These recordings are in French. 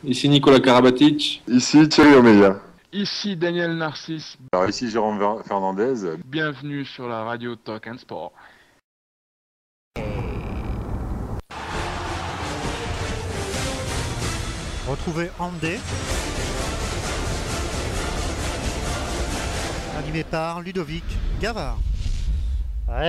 Ici Nicolas Karabatic. Ici Thierry Omeya. Ici Daniel Narcisse. Alors ici Jérôme Fernandez. Bienvenue sur la radio Talk and Sport. Retrouvez Andé, animé par Ludovic Gavard.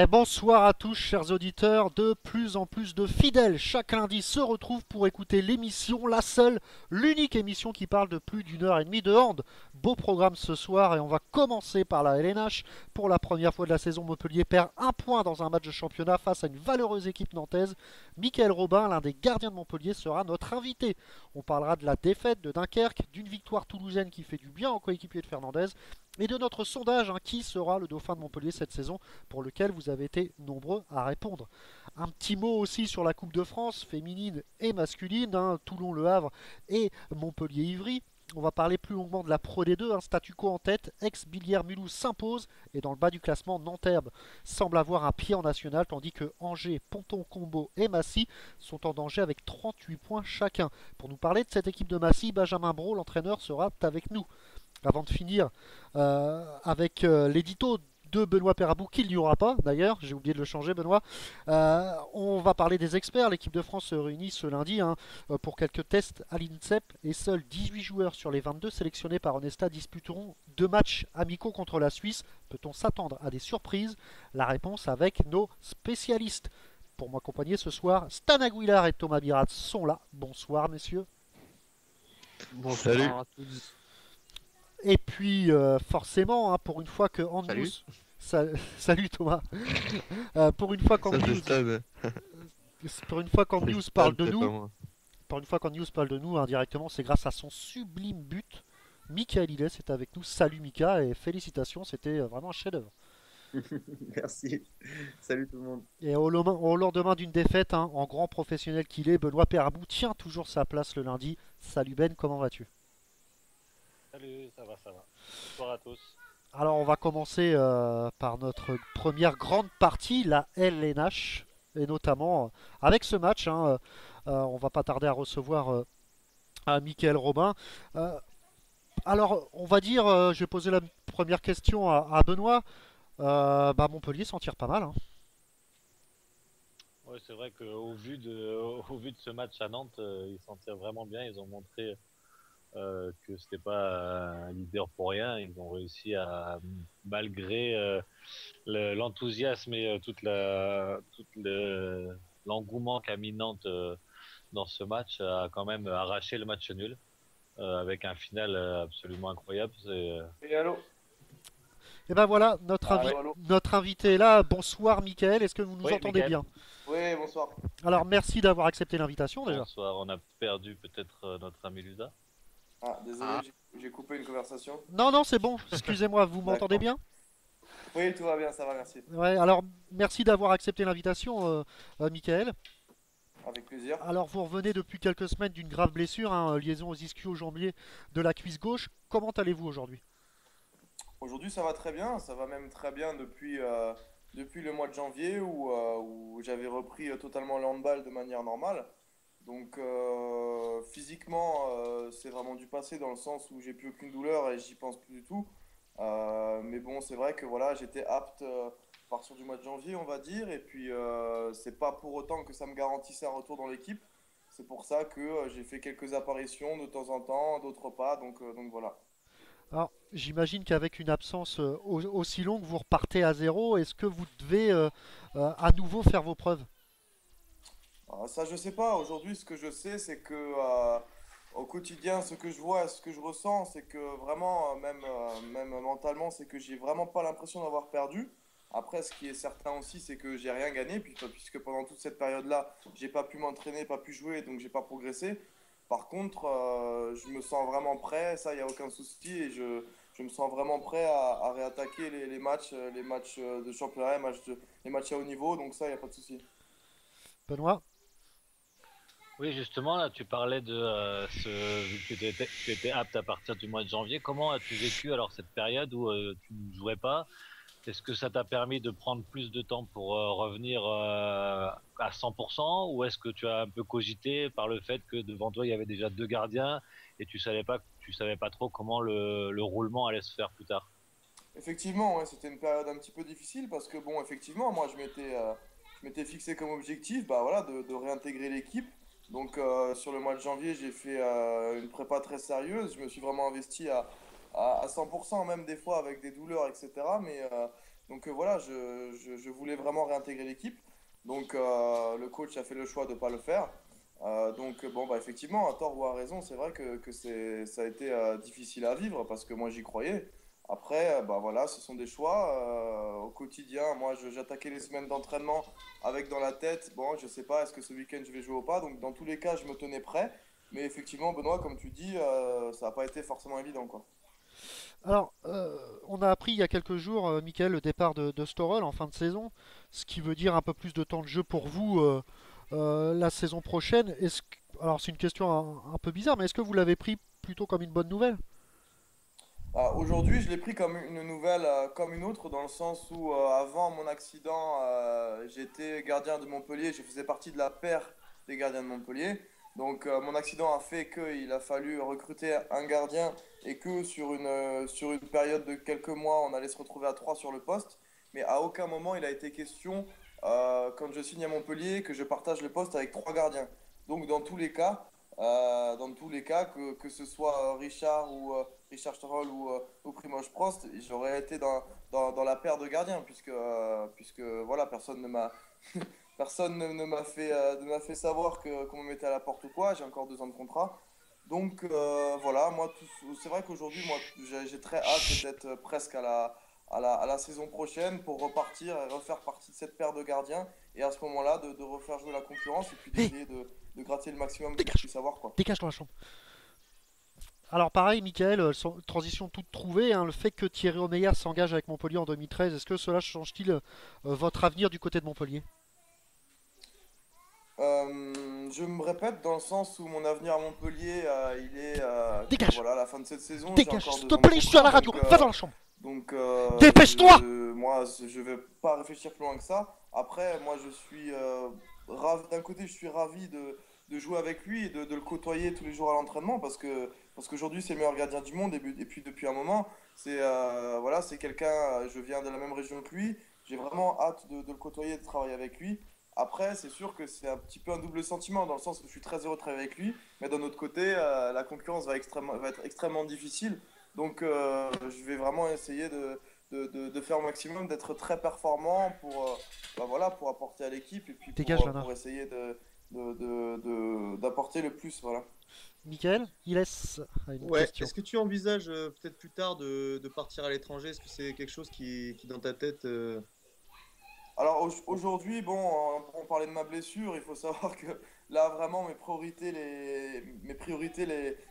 Bonsoir à tous, chers auditeurs. De plus en plus de fidèles chaque lundi se retrouvent pour écouter l'émission, la seule, l'unique émission qui parle de plus d'une heure et demie de hand. Beau programme ce soir et on va commencer par la LNH. Pour la première fois de la saison, Montpellier perd un point dans un match de championnat face à une valeureuse équipe nantaise. Michael Robin, l'un des gardiens de Montpellier, sera notre invité. On parlera de la défaite de Dunkerque, d'une victoire toulousaine qui fait du bien au coéquipier de Fernandez et de notre sondage, qui sera le dauphin de Montpellier cette saison, pour lequel vous avez été nombreux à répondre. Un petit mot aussi sur la Coupe de France, féminine et masculine, Toulon-Le Havre et Montpellier-Ivry. On va parler plus longuement de la Pro D2, statu quo en tête, ex-Billière-Mulhouse s'impose, et dans le bas du classement, Nanterre semble avoir un pied en national, tandis que Angers, Ponton, Combo et Massy sont en danger avec 38 points chacun. Pour nous parler de cette équipe de Massy, Benjamin Brault, l'entraîneur, sera avec nous. Avant de finir avec l'édito de Benoît Perabou, qu'il n'y aura pas d'ailleurs, j'ai oublié de le changer Benoît. On va parler des experts. L'équipe de France se réunit ce lundi pour quelques tests à l'INSEP et seuls 18 joueurs sur les 22 sélectionnés par Onesta disputeront 2 matchs amicaux contre la Suisse. Peut-on s'attendre à des surprises? La réponse avec nos spécialistes. Pour m'accompagner ce soir, Stan Aguilar et Thomas Birat sont là. Bonsoir messieurs. Bonsoir. Salut à tous. Et puis forcément, pour une fois que Andrews... Salut Thomas. Pour une fois qu'Andrews parle de nous, indirectement, c'est grâce à son sublime but. Mika Elides est avec nous. Salut Mika et félicitations, c'était vraiment un chef-d'œuvre. Merci. Salut tout le monde. Et au lendemain d'une défaite, en grand professionnel qu'il est, Benoît Perabou tient toujours sa place le lundi. Salut Ben, comment vas-tu? Salut, ça va. Bonsoir à tous. Alors on va commencer par notre première grande partie, la LNH, et notamment avec ce match. On va pas tarder à recevoir Michael Robin. Alors on va dire, je vais poser la première question à Benoît. Montpellier s'en tire pas mal. Ouais, c'est vrai qu'au vu de ce match à Nantes, ils s'en tirent vraiment bien. Ils ont montré que c'était pas un leader pour rien. Ils ont réussi à, malgré l'enthousiasme et tout l'engouement qu'a mis Nantes dans ce match, à quand même arraché le match nul avec un final absolument incroyable. Et allô? Et ben voilà, notre invité est là. Bonsoir Mickaël, est-ce que vous nous entendez bien? Oui, bonsoir. Alors merci d'avoir accepté l'invitation déjà. Bonsoir, on a perdu peut-être notre ami Luda. Ah, désolé, j'ai coupé une conversation. Non, c'est bon, excusez-moi, vous m'entendez bien? Oui, tout va bien, ça va, merci. Ouais, alors merci d'avoir accepté l'invitation, Mickaël. Avec plaisir. Alors vous revenez depuis quelques semaines d'une grave blessure, liaison aux ischio-jambiers de la cuisse gauche. Comment allez-vous aujourd'hui? Aujourd'hui, ça va très bien, ça va même très bien depuis le mois de janvier où j'avais repris totalement le handball de manière normale. Donc physiquement, c'est vraiment du passé dans le sens où j'ai plus aucune douleur et j'y pense plus du tout. Mais bon, c'est vrai que voilà, j'étais apte à partir du mois de janvier, on va dire. Et puis, c'est pas pour autant que ça me garantissait un retour dans l'équipe. C'est pour ça que j'ai fait quelques apparitions de temps en temps, d'autres pas. Donc voilà. Alors, j'imagine qu'avec une absence aussi longue, vous repartez à zéro. Est-ce que vous devez à nouveau faire vos preuves? Ça, je sais pas. Aujourd'hui, ce que je sais, c'est que au quotidien, ce que je vois, ce que je ressens, c'est que vraiment, même mentalement, c'est que j'ai vraiment pas l'impression d'avoir perdu. Après, ce qui est certain aussi, c'est que j'ai rien gagné, puisque pendant toute cette période-là, j'ai pas pu m'entraîner, pas pu jouer, donc j'ai pas progressé. Par contre, je me sens vraiment prêt, ça, il n'y a aucun souci, et je me sens vraiment prêt à réattaquer les matchs, de championnat, les matchs à haut niveau, donc ça, il n'y a pas de souci. Benoît? Oui, justement, là, tu parlais de vu que tu étais apte à partir du mois de janvier. Comment as-tu vécu alors cette période où tu ne jouais pas Est-ce que ça t'a permis de prendre plus de temps pour revenir à 100% ou est-ce que tu as un peu cogité par le fait que devant toi il y avait déjà 2 gardiens et tu savais pas trop comment le roulement allait se faire plus tard? Effectivement, ouais, c'était une période un petit peu difficile parce que bon, effectivement, moi je m'étais fixé comme objectif, bah voilà, de réintégrer l'équipe. Donc sur le mois de janvier, j'ai fait une prépa très sérieuse. Je me suis vraiment investi à 100%, même des fois avec des douleurs, etc. Mais voilà, je voulais vraiment réintégrer l'équipe. Donc le coach a fait le choix de ne pas le faire. Donc bon, bah effectivement, à tort ou à raison, c'est vrai que ça a été difficile à vivre parce que moi j'y croyais. Après, bah voilà, ce sont des choix. Au quotidien, moi, j'attaquais les semaines d'entraînement avec dans la tête, bon, je sais pas, est-ce que ce week-end je vais jouer ou pas. Donc, dans tous les cas, je me tenais prêt. Mais effectivement, Benoît, comme tu dis, ça n'a pas été forcément évident, quoi. Alors, on a appris il y a quelques jours, Michael, le départ de Storrel en fin de saison, ce qui veut dire un peu plus de temps de jeu pour vous la saison prochaine. Alors, c'est une question un peu bizarre, mais est-ce que vous l'avez pris plutôt comme une bonne nouvelle? Aujourd'hui, je l'ai pris comme une nouvelle, comme une autre, dans le sens où avant mon accident, j'étais gardien de Montpellier, je faisais partie de la paire des gardiens de Montpellier. Donc mon accident a fait qu'il a fallu recruter un gardien et que sur une période de quelques mois, on allait se retrouver à 3 sur le poste. Mais à aucun moment il a été question, quand je signe à Montpellier, que je partage le poste avec 3 gardiens. Donc dans tous les cas, que ce soit Richard Stoll ou Primož Prost, j'aurais été dans la paire de gardiens puisque voilà, personne ne m'a ne m'a fait savoir qu'on me mettait à la porte ou quoi. J'ai encore 2 ans de contrat. Donc voilà, c'est vrai qu'aujourd'hui, moi, j'ai très hâte d'être presque à la saison prochaine pour repartir et refaire partie de cette paire de gardiens et à ce moment-là de refaire jouer la concurrence et puis Hé, d'essayer de gratter le maximum que je dégage, puisse avoir, quoi. dégage dans la chambre. Alors pareil, Michael, transition toute trouvée, hein, le fait que Thierry Omeyer s'engage avec Montpellier en 2013, est-ce que cela change-t-il votre avenir du côté de Montpellier? Je me répète dans le sens où mon avenir à Montpellier, il est Dégage, voilà, à la fin de cette saison. J'ai dégage, encore s'il deux te ans de plaît, je suis à la contrat, radio, va dans la chambre. donc Dépêche-toi! moi, je vais pas réfléchir plus loin que ça. Après, moi, je suis d'un côté, je suis ravi de jouer avec lui et de le côtoyer tous les jours à l'entraînement parce qu'aujourd'hui, c'est le meilleur gardien du monde et puis depuis un moment, voilà, c'est quelqu'un, je viens de la même région que lui. J'ai vraiment hâte de le côtoyer et de travailler avec lui. Après, c'est sûr que c'est un petit peu un double sentiment dans le sens où je suis très heureux de travailler avec lui, mais d'un autre côté, la concurrence va être extrêmement difficile. Donc, je vais vraiment essayer de faire au maximum, d'être très performant bah voilà, pour apporter à l'équipe et puis Dégage, Lana. pour essayer d'apporter le plus. Voilà. Michael, il laisse une Ouais, question. est-ce que tu envisages peut-être plus tard de partir à l'étranger? Est-ce que c'est quelque chose qui dans ta tête Alors aujourd'hui, bon, on parlait de ma blessure, il faut savoir que là vraiment mes priorités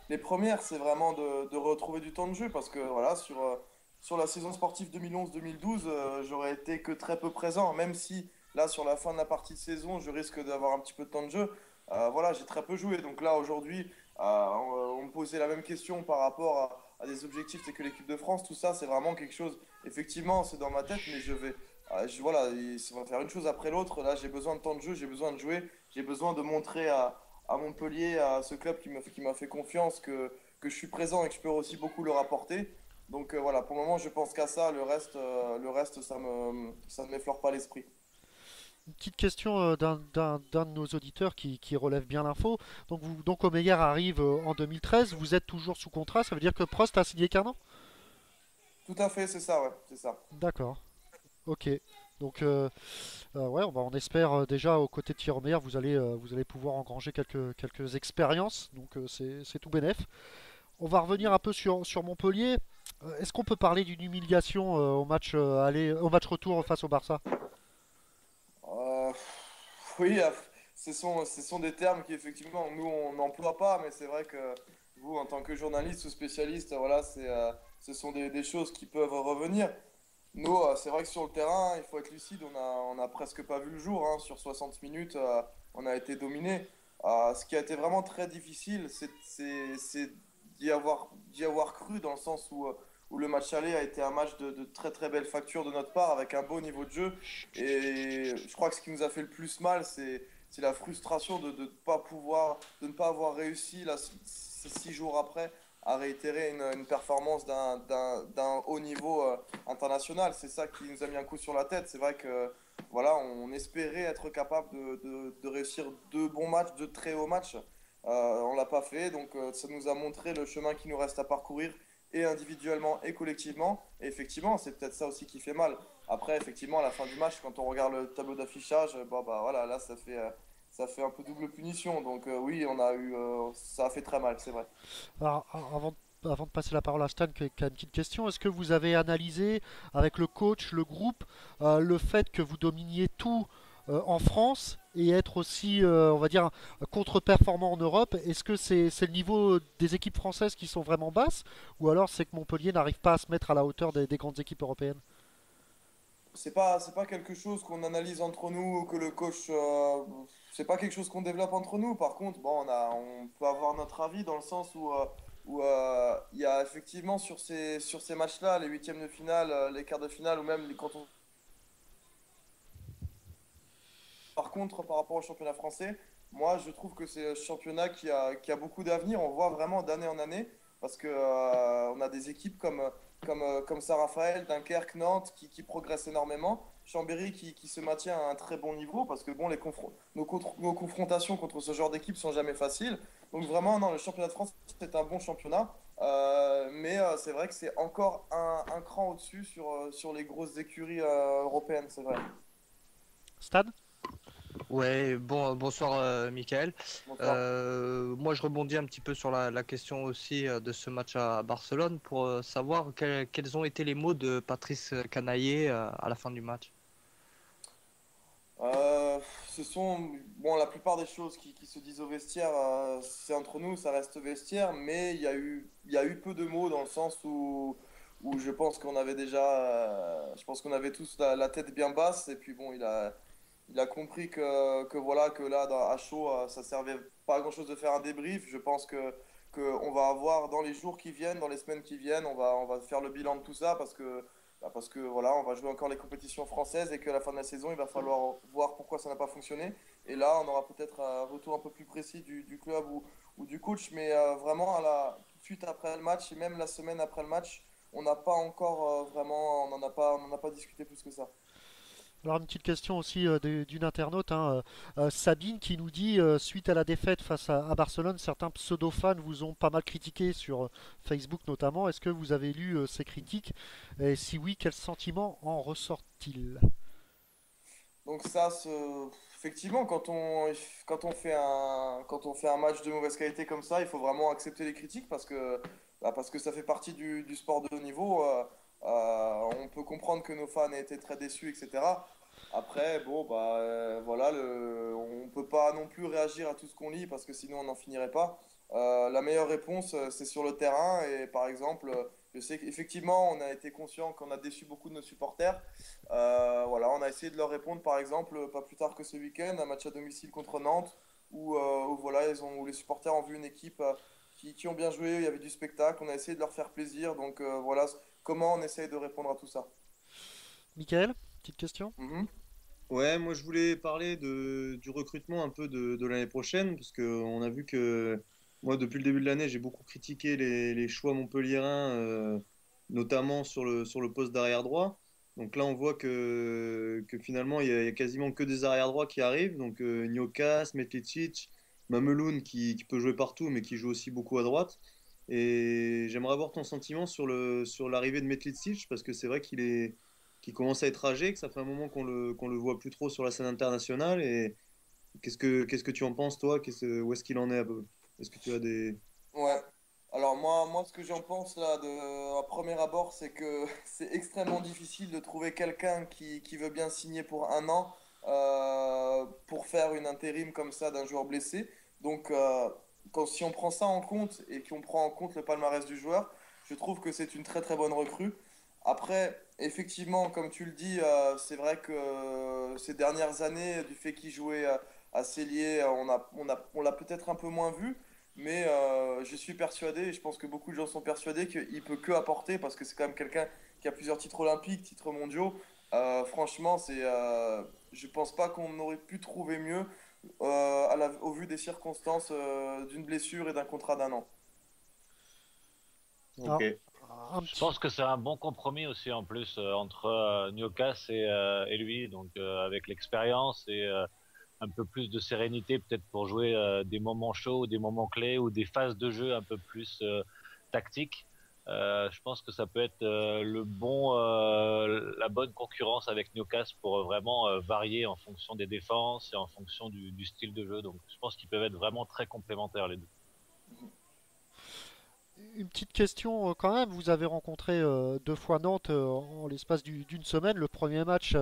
les premières, c'est vraiment de retrouver du temps de jeu parce que voilà, sur la saison sportive 2011-2012, j'aurais été que très peu présent, même si là sur la fin de la partie de saison, je risque d'avoir un petit peu de temps de jeu. Voilà, j'ai très peu joué, donc là aujourd'hui, on me posait la même question par rapport à des objectifs, c'est que l'équipe de France, tout ça, c'est vraiment quelque chose, effectivement, c'est dans ma tête, mais voilà, ça va faire une chose après l'autre. Là, j'ai besoin de temps de jeu, j'ai besoin de jouer, j'ai besoin de montrer à Montpellier, à ce club qui m'a fait confiance, que je suis présent et que je peux aussi beaucoup leur apporter. Donc voilà, pour le moment, je pense qu'à ça. Le reste, ça ne m'effleure pas l'esprit. Une petite question d'un de nos auditeurs qui relève bien l'info. Donc Omeyer arrive en 2013, vous êtes toujours sous contrat, ça veut dire que Prost a signé qu'un an? Tout à fait, c'est ça, ouais, c'est ça. D'accord, ok. Donc ouais, on espère déjà aux côtés de Thierry Omeyer, vous allez pouvoir engranger quelques expériences, donc c'est tout bénef. On va revenir un peu sur Montpellier. Est-ce qu'on peut parler d'une humiliation au match retour face au Barça? Euh, oui, ce sont des termes qui effectivement nous on n'emploie pas, mais c'est vrai que vous en tant que journaliste ou spécialiste, voilà, ce sont des choses qui peuvent revenir. Nous, c'est vrai que sur le terrain, il faut être lucide, on a presque pas vu le jour, hein. Sur 60 minutes, on a été dominé. Ce qui a été vraiment très difficile, c'est d'y avoir cru dans le sens où où le match aller a été un match de très très belle facture de notre part, avec un beau niveau de jeu. Et je crois que ce qui nous a fait le plus mal, c'est la frustration de ne pas avoir réussi là, ces 6 jours après à réitérer une performance d'un haut niveau international. C'est ça qui nous a mis un coup sur la tête. C'est vrai que voilà, on espérait être capable de réussir 2 bons matchs, 2 très hauts matchs. On l'a pas fait, donc ça nous a montré le chemin qui nous reste à parcourir, et individuellement et collectivement. Et effectivement, c'est peut-être ça aussi qui fait mal. Après, effectivement, à la fin du match, quand on regarde le tableau d'affichage, voilà, là, ça fait un peu double punition. Donc oui, ça a fait très mal, c'est vrai. Alors, avant de passer la parole à Stan, qui a une petite question, est-ce que vous avez analysé avec le coach, le groupe, le fait que vous dominiez tout en France et être aussi, on va dire, contre-performant en Europe? Est-ce que c'est le niveau des équipes françaises qui sont vraiment basses, ou alors c'est que Montpellier n'arrive pas à se mettre à la hauteur des grandes équipes européennes? C'est pas quelque chose qu'on analyse entre nous, ou que le coach. C'est pas quelque chose qu'on développe entre nous. Par contre, bon, on peut avoir notre avis dans le sens où il y a effectivement sur ces matchs-là, les huitièmes de finale, les quarts de finale, ou même quand on. Par contre, par rapport au championnat français, moi je trouve que c'est un championnat qui a beaucoup d'avenir. On voit vraiment d'année en année, parce que on a des équipes comme Saint-Raphaël, Dunkerque, Nantes qui progressent énormément. Chambéry qui se maintient à un très bon niveau, parce que bon, nos confrontations contre ce genre d'équipe sont jamais faciles. Donc vraiment, non, le championnat de France, c'est un bon championnat. Mais c'est vrai que c'est encore un cran au-dessus sur les grosses écuries européennes, c'est vrai. Stan? Ouais, bonsoir Michael. Bonsoir. Moi je rebondis un petit peu sur la question aussi de ce match à Barcelone pour savoir quels ont été les mots de Patrice Canaillé à la fin du match. Euh, Ce sont, bon, la plupart des choses qui se disent au vestiaire, c'est entre nous, ça reste vestiaire, mais il y a eu peu de mots, dans le sens où je pense qu'on avait je pense qu'on avait tous la tête bien basse. Et puis bon, il a compris que voilà, que là, à chaud, ça servait pas à grand-chose de faire un débrief. Je pense que on va avoir, dans les jours qui viennent, dans les semaines qui viennent, on va faire le bilan de tout ça, parce que voilà, on va jouer encore les compétitions françaises, et qu'à la fin de la saison, il va falloir voir pourquoi ça n'a pas fonctionné. Et là, on aura peut-être un retour un peu plus précis du club ou du coach, mais vraiment, tout de suite après le match, et même la semaine après le match, on n'a pas encore vraiment, on n'en a pas discuté plus que ça. Alors une petite question aussi d'une internaute, hein, Sabine, qui nous dit, suite à la défaite face à Barcelone, certains pseudo-fans vous ont pas mal critiqué sur Facebook notamment. Est-ce que vous avez lu ces critiques? Et si oui, quel sentiment en ressort-il? Donc ça, effectivement, quand on fait un match de mauvaise qualité comme ça, il faut vraiment accepter les critiques, parce que ça fait partie du sport de haut niveau. On peut comprendre que nos fans aient été très déçus, etc. Après, bon, voilà, on peut pas non plus réagir à tout ce qu'on lit, parce que sinon on n'en finirait pas. La meilleure réponse, c'est sur le terrain. Et par exemple, je sais qu'effectivement, on a été conscient qu'on a déçu beaucoup de nos supporters. Voilà, on a essayé de leur répondre, par exemple, pas plus tard que ce week-end, un match à domicile contre Nantes, où voilà, où les supporters ont vu une équipe qui ont bien joué, il y avait du spectacle, on a essayé de leur faire plaisir. Donc voilà comment on essaye de répondre à tout ça. Michael, petite question? Mhm. Ouais, moi je voulais parler du recrutement un peu de l'année prochaine, parce qu'on a vu que moi depuis le début de l'année j'ai beaucoup critiqué les choix montpelliérains, notamment sur le poste d'arrière droit. Donc là on voit que finalement il y a quasiment que des arrière droits qui arrivent, donc Njokas, Metlicic, Mameloun qui peut jouer partout mais qui joue aussi beaucoup à droite. Et j'aimerais avoir ton sentiment sur l'arrivée de Metlicic, parce que c'est vrai qu'il commence à être âgé, que ça fait un moment qu'on le voit plus trop sur la scène internationale. Et qu'est-ce que tu en penses, toi? Où est-ce qu'il en est un peu? Est-ce que tu as des... Ouais. Alors moi, ce que j'en pense là, à premier abord, c'est que c'est extrêmement difficile de trouver quelqu'un qui veut bien signer pour un an, pour faire une intérim comme ça d'un joueur blessé. Donc si on prend ça en compte, et qu'on prend en compte le palmarès du joueur, je trouve que c'est une très très bonne recrue. Après, effectivement, comme tu le dis, c'est vrai que ces dernières années, du fait qu'il jouait à Cellier, on l'a peut-être un peu moins vu. mais je suis persuadé, et je pense que beaucoup de gens sont persuadés qu'il peut que apporter parce que c'est quand même quelqu'un qui a plusieurs titres olympiques, titres mondiaux. Franchement, je pense pas qu'on aurait pu trouver mieux au vu des circonstances d'une blessure et d'un contrat d'1 an. Alors, Ok. un Je petit... pense que c'est un bon compromis aussi en plus entre Newcastle et lui, donc avec l'expérience et un peu plus de sérénité peut-être pour jouer des moments chauds, des moments clés ou des phases de jeu un peu plus tactiques. Je pense que ça peut être la bonne concurrence avec Newcastle pour vraiment varier en fonction des défenses et en fonction du style de jeu. Donc je pense qu'ils peuvent être vraiment très complémentaires les deux. Une petite question quand même, vous avez rencontré 2 fois Nantes en l'espace d'une semaine. Le premier match,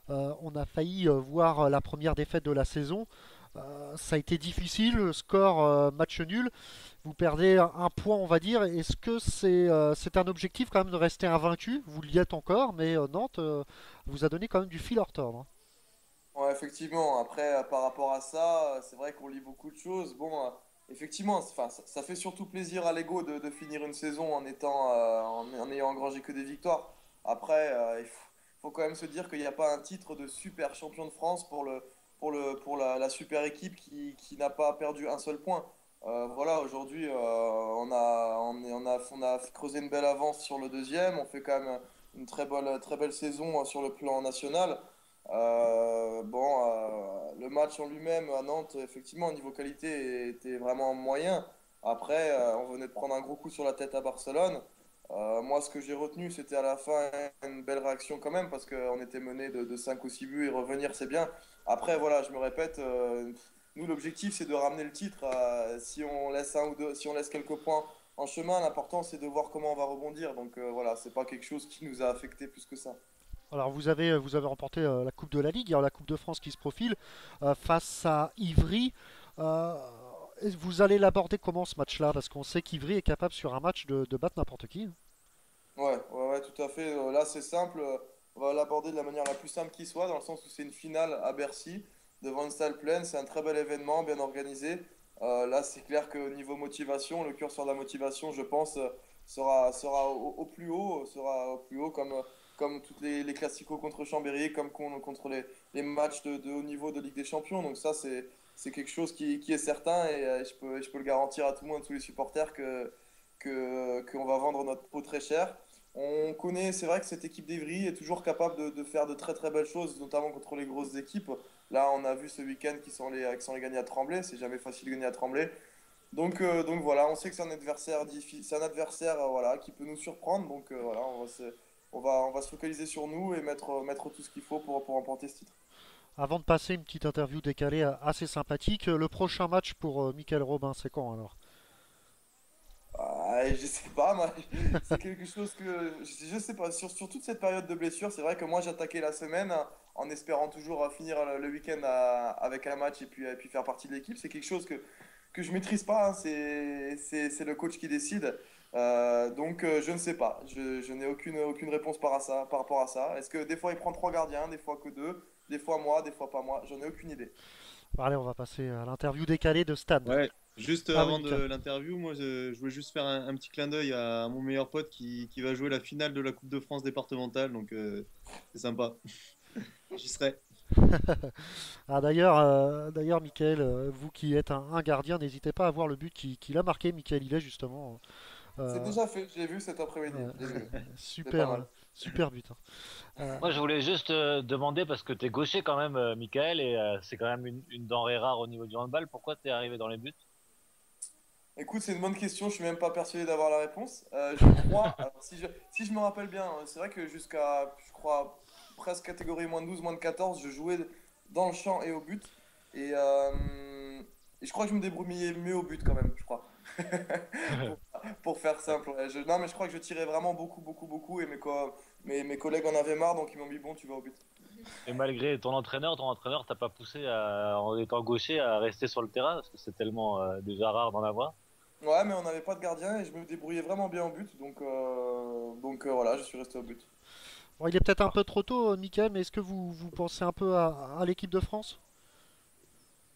on a failli voir la première défaite de la saison. Ça a été difficile, le score match nul. Vous perdez un point, on va dire. Est-ce que c'est un objectif quand même de rester invaincu? Vous l'y êtes encore, mais Nantes vous a donné quand même du fil à retordre, hein. Ouais, effectivement. Après, par rapport à ça, c'est vrai qu'on lit beaucoup de choses. Bon, effectivement, enfin, ça fait surtout plaisir à l'ego de finir une saison en ayant engrangé que des victoires. Après, faut quand même se dire qu'il n'y a pas un titre de super champion de France pour la super équipe qui n'a pas perdu un seul point. Voilà, aujourd'hui, on a creusé une belle avance sur le deuxième. On fait quand même une très belle saison sur le plan national. Le match en lui-même à Nantes, effectivement, au niveau qualité, était vraiment moyen. Après, on venait de prendre un gros coup sur la tête à Barcelone. Moi, ce que j'ai retenu, c'était à la fin une belle réaction quand même, parce qu'on était mené de 5 ou 6 buts et revenir, c'est bien. Après, voilà, je me répète, nous, l'objectif, c'est de ramener le titre. Si on laisse si on laisse quelques points en chemin, l'important, c'est de voir comment on va rebondir. Donc voilà, c'est pas quelque chose qui nous a affecté plus que ça. Alors vous avez remporté la Coupe de la Ligue, il y a la Coupe de France qui se profile face à Ivry. Euh, Vous allez l'aborder comment ce match-là? Parce qu'on sait qu'Ivry est capable sur un match de battre n'importe qui. Ouais, tout à fait. Là, c'est simple. On va l'aborder de la manière la plus simple qui soit, dans le sens où c'est une finale à Bercy, devant une salle pleine. C'est un très bel événement, bien organisé. Là, c'est clair qu'au niveau motivation, le curseur de la motivation, je pense, sera au plus haut comme toutes les classicos contre Chambéry, contre les matchs de haut niveau de Ligue des Champions. Donc ça, c'est quelque chose qui est certain et je peux le garantir à tout le monde, à tous les supporters qu'on va vendre notre peau très cher. On connaît, c'est vrai que cette équipe d'Evry est toujours capable de faire de très très belles choses, notamment contre les grosses équipes. Là, on a vu ce week-end qui sont les gagnés à Tremblay. C'est jamais facile de gagner à Tremblay. Donc voilà, on sait que c'est un adversaire difficile, c'est un adversaire voilà, qui peut nous surprendre. Donc voilà, on va se focaliser sur nous et mettre tout ce qu'il faut pour remporter ce titre. Avant de passer une petite interview décalée assez sympathique, le prochain match pour Michael Robin, c'est quand alors? Je sais pas, moi, c'est quelque chose que je sais pas. Sur toute cette période de blessure, c'est vrai que moi j'attaquais la semaine en espérant toujours finir le week-end avec un match et puis faire partie de l'équipe. C'est quelque chose que je maîtrise pas, hein. C'est le coach qui décide. Donc je ne sais pas. Je n'ai aucune réponse par rapport à ça. Est-ce que des fois il prend 3 gardiens, des fois que 2, des fois moi, des fois pas moi? J'en ai aucune idée. Bon, allez, on va passer à l'interview décalée de Stan. Ouais, juste Ah oui, avant de Mika. l'interview, moi je voulais juste faire un petit clin d'œil à mon meilleur pote qui va jouer la finale de la Coupe de France départementale, donc c'est sympa. J'y serai. D'ailleurs, Michael, vous qui êtes un gardien, n'hésitez pas à voir le but qu'il a marqué. Michael Hillet, justement. C'est Euh, déjà fait, j'ai vu cet après-midi. Je l'ai vu. C'est pas super, mal. super but, hein. Euh, Moi, je voulais juste demander, parce que tu es gaucher quand même, Michael, et c'est quand même une denrée rare au niveau du handball. Pourquoi tu es arrivé dans les buts? Écoute, c'est une bonne question, je suis même pas persuadé d'avoir la réponse. Je crois, alors, si je me rappelle bien, c'est vrai que jusqu'à, je crois, presque catégorie moins de 12, moins de 14, je jouais dans le champ et au but. Et, euh, et je crois que je me débrouillais mieux au but quand même, je crois. Pour, pour faire simple. Ouais. Non, mais je crois que je tirais vraiment beaucoup. Et mes collègues en avaient marre, donc ils m'ont mis bon, tu vas au but. Et malgré ton entraîneur t'a pas poussé en étant gaucher à rester sur le terrain, parce que c'est tellement déjà rare d'en avoir. Ouais, mais on n'avait pas de gardien et je me débrouillais vraiment bien au but. Donc voilà, je suis resté au but. bon, il est peut-être un peu trop tôt, Michael, mais est-ce que vous pensez un peu à l'équipe de France?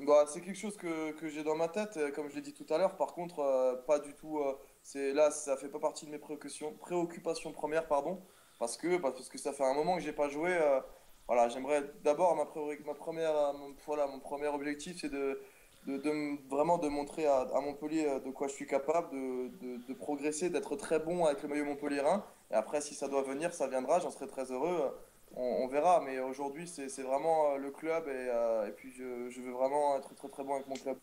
Bah, c'est quelque chose que j'ai dans ma tête, comme je l'ai dit tout à l'heure. Par contre, pas du tout. Ça fait pas partie de mes préoccupations premières, pardon, parce que ça fait un moment que j'ai pas joué. Voilà, j'aimerais d'abord ma première, voilà, mon premier objectif, c'est vraiment de montrer à Montpellier de quoi je suis capable, de progresser, d'être très bon avec le maillot montpelliérain. Et après, si ça doit venir, ça viendra. J'en serai très heureux. On verra, mais aujourd'hui c'est vraiment le club et puis je veux vraiment être très très bon avec mon club.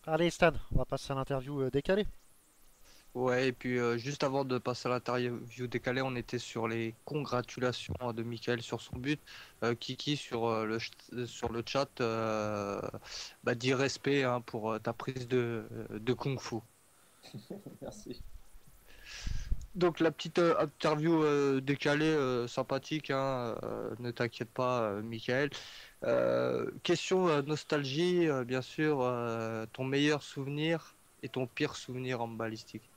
Allez Stan, on va passer à l'interview décalée. Ouais, et puis juste avant de passer à l'interview décalée, on était sur les congratulations de Michael sur son but. Kiki sur, sur le chat dit respect hein, pour ta prise de Kung Fu. Merci. Donc la petite interview décalée sympathique, hein, ne t'inquiète pas Michael. Question nostalgie, bien sûr, ton meilleur souvenir et ton pire souvenir en balistique.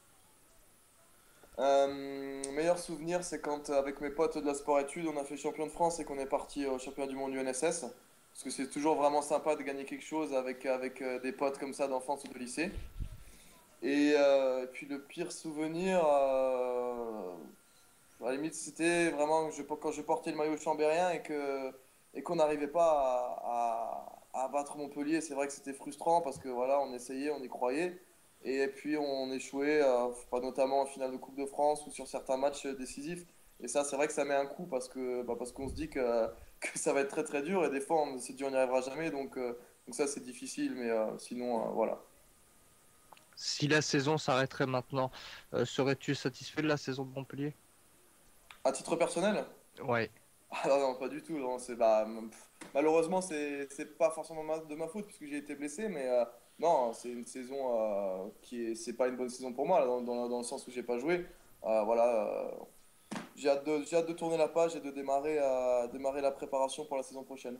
Meilleur souvenir, c'est quand avec mes potes de la sport-études, on a fait champion de France et qu'on est parti au championnat du monde UNSS. Parce que c'est toujours vraiment sympa de gagner quelque chose avec des potes comme ça d'enfance ou de lycée. Et puis le pire souvenir, à la limite, c'était vraiment quand je portais le maillot chambérien et qu'on n'arrivait pas à battre Montpellier. C'est vrai que c'était frustrant parce que voilà, on essayait, on y croyait. Et puis on échouait, pas notamment en finale de Coupe de France ou sur certains matchs décisifs. Et ça, c'est vrai que ça met un coup parce qu'on se dit que ça va être très très dur et des fois on s'est dit on n'y arrivera jamais. Donc ça, c'est difficile, mais sinon, voilà. Si la saison s'arrêterait maintenant, serais-tu satisfait de la saison de Montpellier? À titre personnel? Ouais. Ah non, non, pas du tout. Non, malheureusement, c'est pas forcément de ma faute puisque j'ai été blessé, mais non, c'est une saison c'est pas une bonne saison pour moi là, dans le sens où j'ai pas joué. Voilà, j'ai hâte de tourner la page et de démarrer la préparation pour la saison prochaine.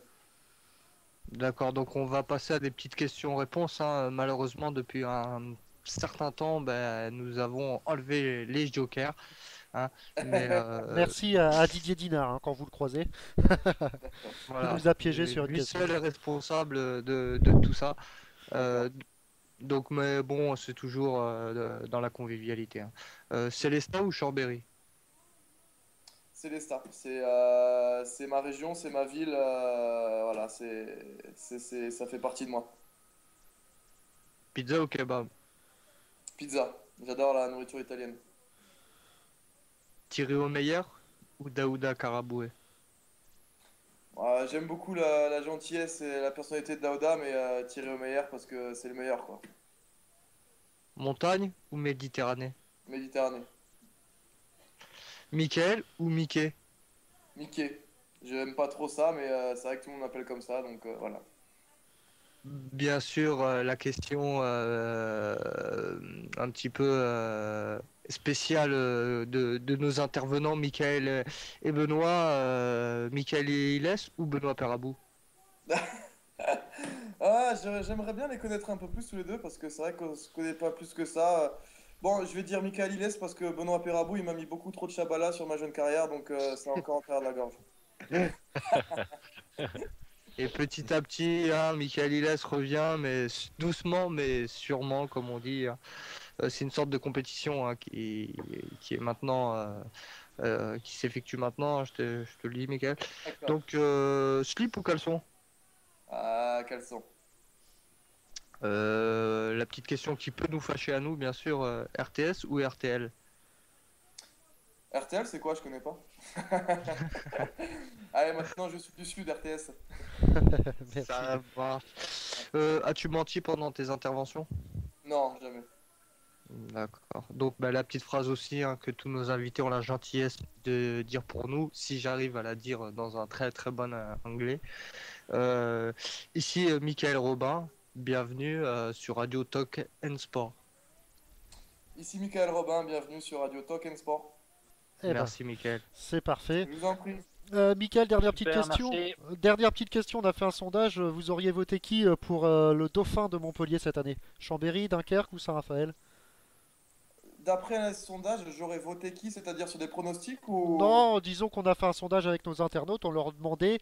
D'accord, donc on va passer à des petites questions-réponses, hein. Malheureusement, depuis un certain temps, nous avons enlevé les jokers, hein. Mais Merci à Didier Dinard hein, quand vous le croisez. Il voilà, nous a piégé sur une lui question. seul est responsable de tout ça. Euh, donc, mais bon, c'est toujours dans la convivialité, hein. Célestat ou Chambéry? Célestat, c'est ma région, c'est ma ville, voilà, ça fait partie de moi. Pizza ou kebab? Pizza, j'adore la nourriture italienne. Thierry Omeyer ou Daouda Karaboué? J'aime beaucoup la gentillesse et la personnalité de Daouda, mais Thierry au meilleur parce que c'est le meilleur, quoi. Montagne ou Méditerranée? Méditerranée. Michael ou Mickey? Mickey. J'aime pas trop ça, mais c'est vrai que tout le monde m'appelle comme ça, donc voilà. Bien sûr, la question un petit peu spéciale de nos intervenants, Michael et Benoît. Michael Ilès ou Benoît Perabou? J'aimerais bien les connaître un peu plus tous les deux, parce que c'est vrai qu'on se connaît pas plus que ça. Bon, je vais dire Michael Ilès parce que Benoît Perabou, il m'a mis beaucoup trop de chabala sur ma jeune carrière, donc c'est encore en travers de la gorge. Et petit à petit, hein, Michael Ilès revient, mais doucement, mais sûrement, comme on dit, hein. C'est une sorte de compétition hein, qui est maintenant, qui s'effectue maintenant, hein, je te le dis, Michael. D'accord. Donc, slip ou caleçon? Ah, caleçon. La petite question qui peut nous fâcher à nous, bien sûr, RTS ou RTL? RTL, c'est quoi? Je connais pas. Allez, maintenant je suis du sud, RTS. Merci. Ça marche. As-tu menti pendant tes interventions? Non, jamais. D'accord. Donc la petite phrase aussi hein, que tous nos invités ont la gentillesse de dire pour nous, si j'arrive à la dire dans un très très bon anglais. Ici Michael Robin, bienvenue sur Radio Talk and Sport. Ici Michael Robin, bienvenue sur Radio Talk and Sport. Eh ben, Merci Michael. c'est parfait. Je vous en prie. Michael, dernière petite Super, question. merci. Dernière petite question, on a fait un sondage. Vous auriez voté qui pour le dauphin de Montpellier cette année? Chambéry, Dunkerque ou Saint-Raphaël? d'après ce sondage, j'aurais voté qui? C'est-à-dire sur des pronostics ou... Non, disons qu'on a fait un sondage avec nos internautes, on leur demandait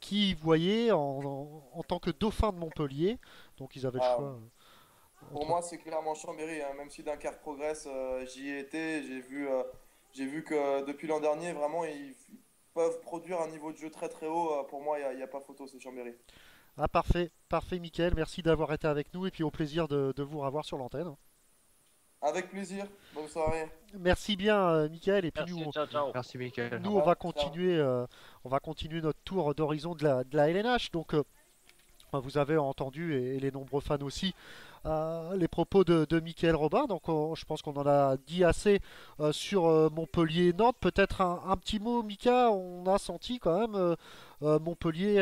qui ils voyaient en tant que dauphin de Montpellier. Donc ils avaient le Ah, choix pour entre. moi, c'est clairement Chambéry, hein. Même si Dunkerque progresse, j'y ai été, j'ai vu que depuis l'an dernier, vraiment, ils peuvent produire un niveau de jeu très très haut. Pour moi, il y a pas photo, c'est Chambéry. Ah parfait, parfait Mickaël, merci d'avoir été avec nous et puis au plaisir de vous revoir sur l'antenne. Avec plaisir, bonne soirée. Merci bien Mickaël et puis Merci, ciao, ciao. Merci, Michael. nous Ouais, ciao. on va continuer notre tour d'horizon de la LNH. Donc vous avez entendu, et les nombreux fans aussi, les propos de Mickaël Robin. Donc je pense qu'on en a dit assez sur Montpellier-Nantes. Peut-être un petit mot, Mika. On a senti quand même Montpellier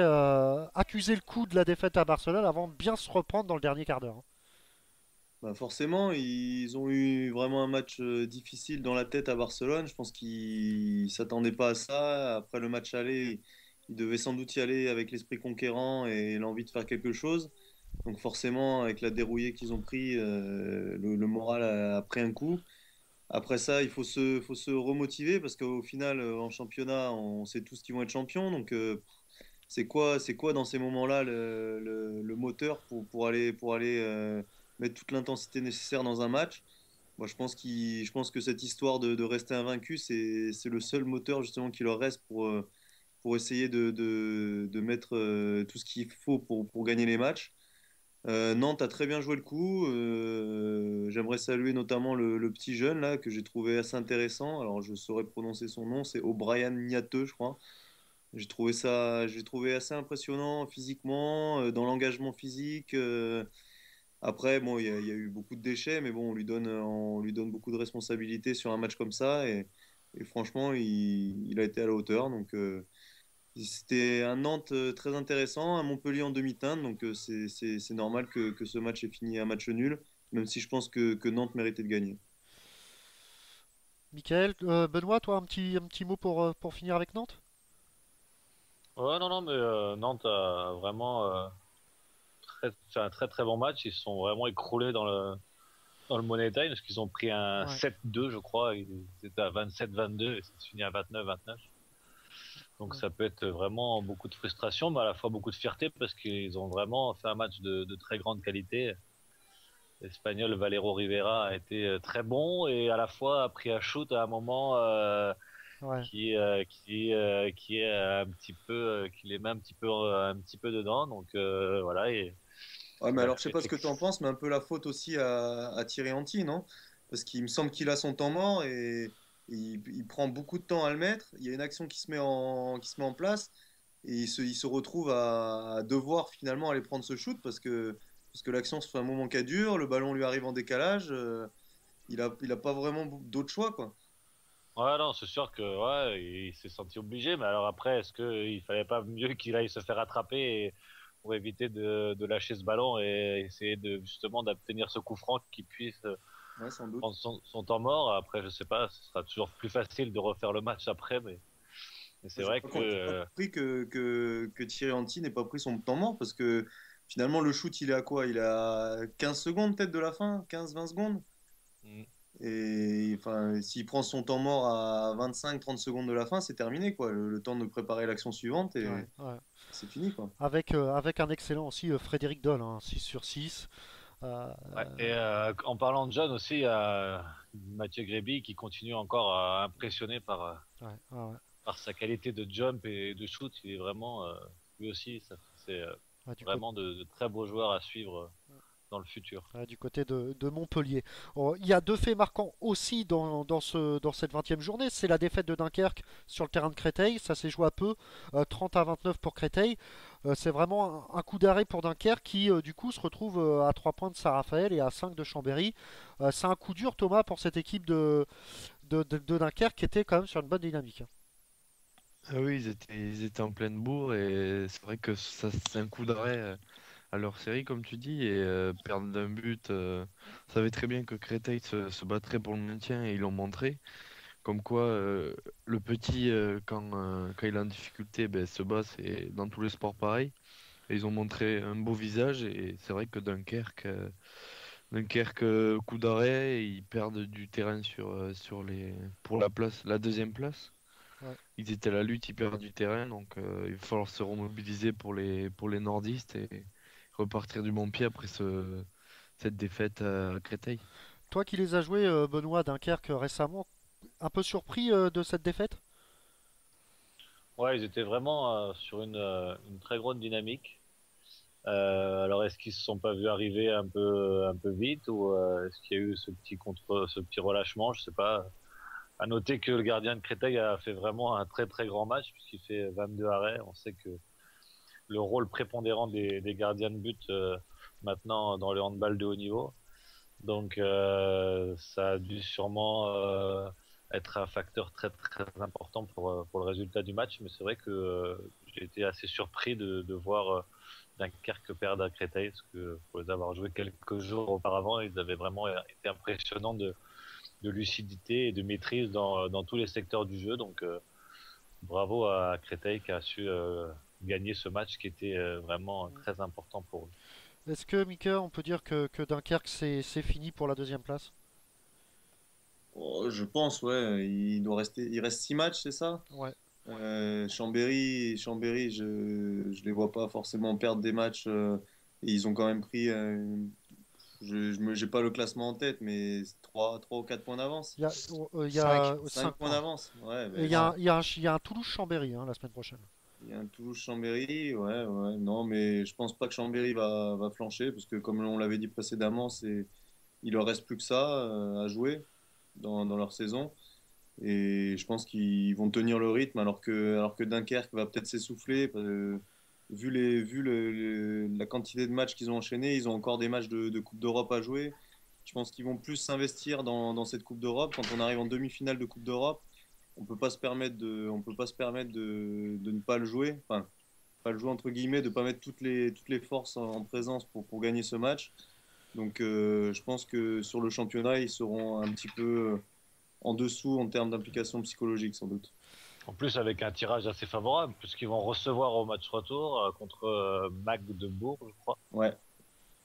accuser le coup de la défaite à Barcelone avant de bien se reprendre dans le dernier quart d'heure. Bah forcément, ils ont eu vraiment un match difficile dans la tête à Barcelone. Je pense qu'ils s'attendaient pas à ça. Après le match aller, ils devaient sans doute y aller avec l'esprit conquérant et l'envie de faire quelque chose. Donc forcément, avec la dérouillée qu'ils ont pris, le moral a pris un coup. Après ça, faut se remotiver parce qu'au final, en championnat, on sait tous qu'ils vont être champions. Donc c'est quoi dans ces moments-là le moteur pour aller mettre toute l'intensité nécessaire dans un match? Moi, je pense que cette histoire de rester invaincu, c'est le seul moteur justement qui leur reste pour essayer de mettre tout ce qu'il faut pour gagner les matchs. Nantes a très bien joué le coup. J'aimerais saluer notamment le petit jeune là que j'ai trouvé assez intéressant. Alors, je saurais prononcer son nom, c'est O'Brien Niateux, je crois. J'ai trouvé assez impressionnant physiquement, dans l'engagement physique. Après, bon, il y a eu beaucoup de déchets, mais bon, on lui donne beaucoup de responsabilités sur un match comme ça, et franchement, il a été à la hauteur. Donc, c'était un Nantes très intéressant, un Montpellier en demi-teinte, donc c'est normal que ce match ait fini un match nul, même si je pense que Nantes méritait de gagner. Mickaël, Benoît, toi un petit mot pour finir avec Nantes? Ouais, non, non, mais Nantes a vraiment fait un très très bon match. Ils se sont vraiment écroulés dans le Money Time parce qu'ils ont pris un Ouais. 7-2, je crois. Ils étaient à 27-22 et c'est fini à 29-29. Donc Ouais. ça peut être vraiment beaucoup de frustration, mais à la fois beaucoup de fierté parce qu'ils ont vraiment fait un match de très grande qualité. L'Espagnol Valero Rivera a été très bon et à la fois a pris un shoot à un moment Ouais. qui est un petit peu, qui les met un petit peu dedans. Donc voilà, et Ouais, mais il a alors, je sais fait. pas ce que tu en penses, mais un peu la faute aussi à Thierry Henry, non? Parce qu'il me semble qu'il a son temps mort et il prend beaucoup de temps à le mettre. Il y a une action qui se met en place et il se retrouve à devoir finalement aller prendre ce shoot parce que l'action se fait un moment qui dure, le ballon lui arrive en décalage. Il a pas vraiment d'autre choix, quoi. Ouais, non, c'est sûr que ouais, il s'est senti obligé, mais alors après, est-ce qu'il fallait pas mieux qu'il aille se faire attraper pour éviter de lâcher ce ballon et essayer de justement d'obtenir ce coup franc qui puisse Ouais, sans doute. prendre son temps mort. Après, je sais pas, ce sera toujours plus facile de refaire le match après, mais c'est vrai que J'ai pas compris que Thierry Henry n'ait pas pris son temps mort parce que finalement, le shoot, il est à quoi? Il est à 15 secondes peut-être de la fin, 15-20 secondes. mm, Et enfin, s'il prend son temps mort à 25-30 secondes de la fin, c'est terminé, quoi. Le temps de préparer l'action suivante Ouais, et ouais. c'est fini, quoi. Avec un excellent aussi Frédéric Doll, hein, 6 sur 6. Euh, ouais. Et en parlant de John aussi, il y a Mathieu Gréby qui continue encore à impressionner ouais, ouais, ouais. par sa qualité de jump et de shoot. Il est vraiment, lui aussi, c'est Ouais, du côté. vraiment de très beaux joueurs à suivre dans le futur. Du côté de Montpellier. Oh, il y a deux faits marquants aussi dans cette 20e journée. C'est la défaite de Dunkerque sur le terrain de Créteil. Ça s'est joué à peu, 30-29 pour Créteil. C'est vraiment un coup d'arrêt pour Dunkerque qui, du coup, se retrouve à 3 points de Saint-Raphaël et à 5 de Chambéry. C'est un coup dur, Thomas, pour cette équipe de Dunkerque qui était quand même sur une bonne dynamique, hein. Ah oui, ils étaient en pleine bourre et c'est vrai que ça, c'est un coup d'arrêt à leur série, comme tu dis, et perdre d'un but. On savait très bien que Créteil se battrait pour le maintien et ils l'ont montré. Comme quoi, le petit, quand il est en difficulté, ben, se bat, c'est dans tous les sports pareil. Et ils ont montré un beau visage et c'est vrai que Dunkerque, Dunkerque, coup d'arrêt, ils perdent du terrain pour la deuxième place. Ouais. Ils étaient à la lutte, ils perdent du terrain, donc il va falloir se remobiliser pour les nordistes et repartir du bon pied après cette défaite à Créteil. Toi qui les as joués, Benoît, Dunkerque récemment, un peu surpris de cette défaite? Ouais, ils étaient vraiment sur une très grande dynamique. Alors, est-ce qu'ils se sont pas vus arriver un peu vite ou est-ce qu'il y a eu ce petit relâchement? Je sais pas. À noter que le gardien de Créteil a fait vraiment un très très grand match puisqu'il fait 22 arrêts. On sait que le rôle prépondérant des gardiens de but maintenant dans le handball de haut niveau. Donc ça a dû sûrement être un facteur très très important pour le résultat du match. Mais c'est vrai que j'ai été assez surpris de voir Dunkerque perdre à Créteil parce que pour les avoir joués quelques jours auparavant, ils avaient vraiment été impressionnants de lucidité et de maîtrise dans tous les secteurs du jeu. Donc bravo à Créteil qui a su gagner ce match qui était vraiment très important pour eux. Est-ce que, Mika, on peut dire que Dunkerque, c'est fini pour la deuxième place? Oh, je pense, ouais. Il reste 6 matchs, c'est ça? Ouais. Chambéry, je les vois pas forcément perdre des matchs. Et ils ont quand même pris. J'ai pas le classement en tête, mais 3 ou 4 points d'avance. Il y a 5 5 points points. d'avance. Ouais, Et ben, il y a un Toulouse-Chambéry la semaine prochaine. il y a un Toulouse-Chambéry. Ouais, ouais. Non, mais je pense pas que Chambéry va flancher, parce que comme on l'avait dit précédemment, il leur reste plus que ça à jouer dans leur saison. Et je pense qu'ils vont tenir le rythme alors que Dunkerque va peut-être s'essouffler. La quantité de matchs qu'ils ont enchaînés, ils ont encore des matchs de Coupe d'Europe à jouer. Je pense qu'ils vont plus s'investir dans cette Coupe d'Europe. Quand on arrive en demi-finale de Coupe d'Europe, on peut pas se permettre de ne pas le jouer. Enfin, pas le jouer entre guillemets, de ne pas mettre toutes les forces en présence pour gagner ce match. Donc je pense que sur le championnat, ils seront un petit peu en dessous en termes d'implication psychologique sans doute. En plus, avec un tirage assez favorable, puisqu'ils vont recevoir au match retour contre Magdebourg, je crois. Ouais.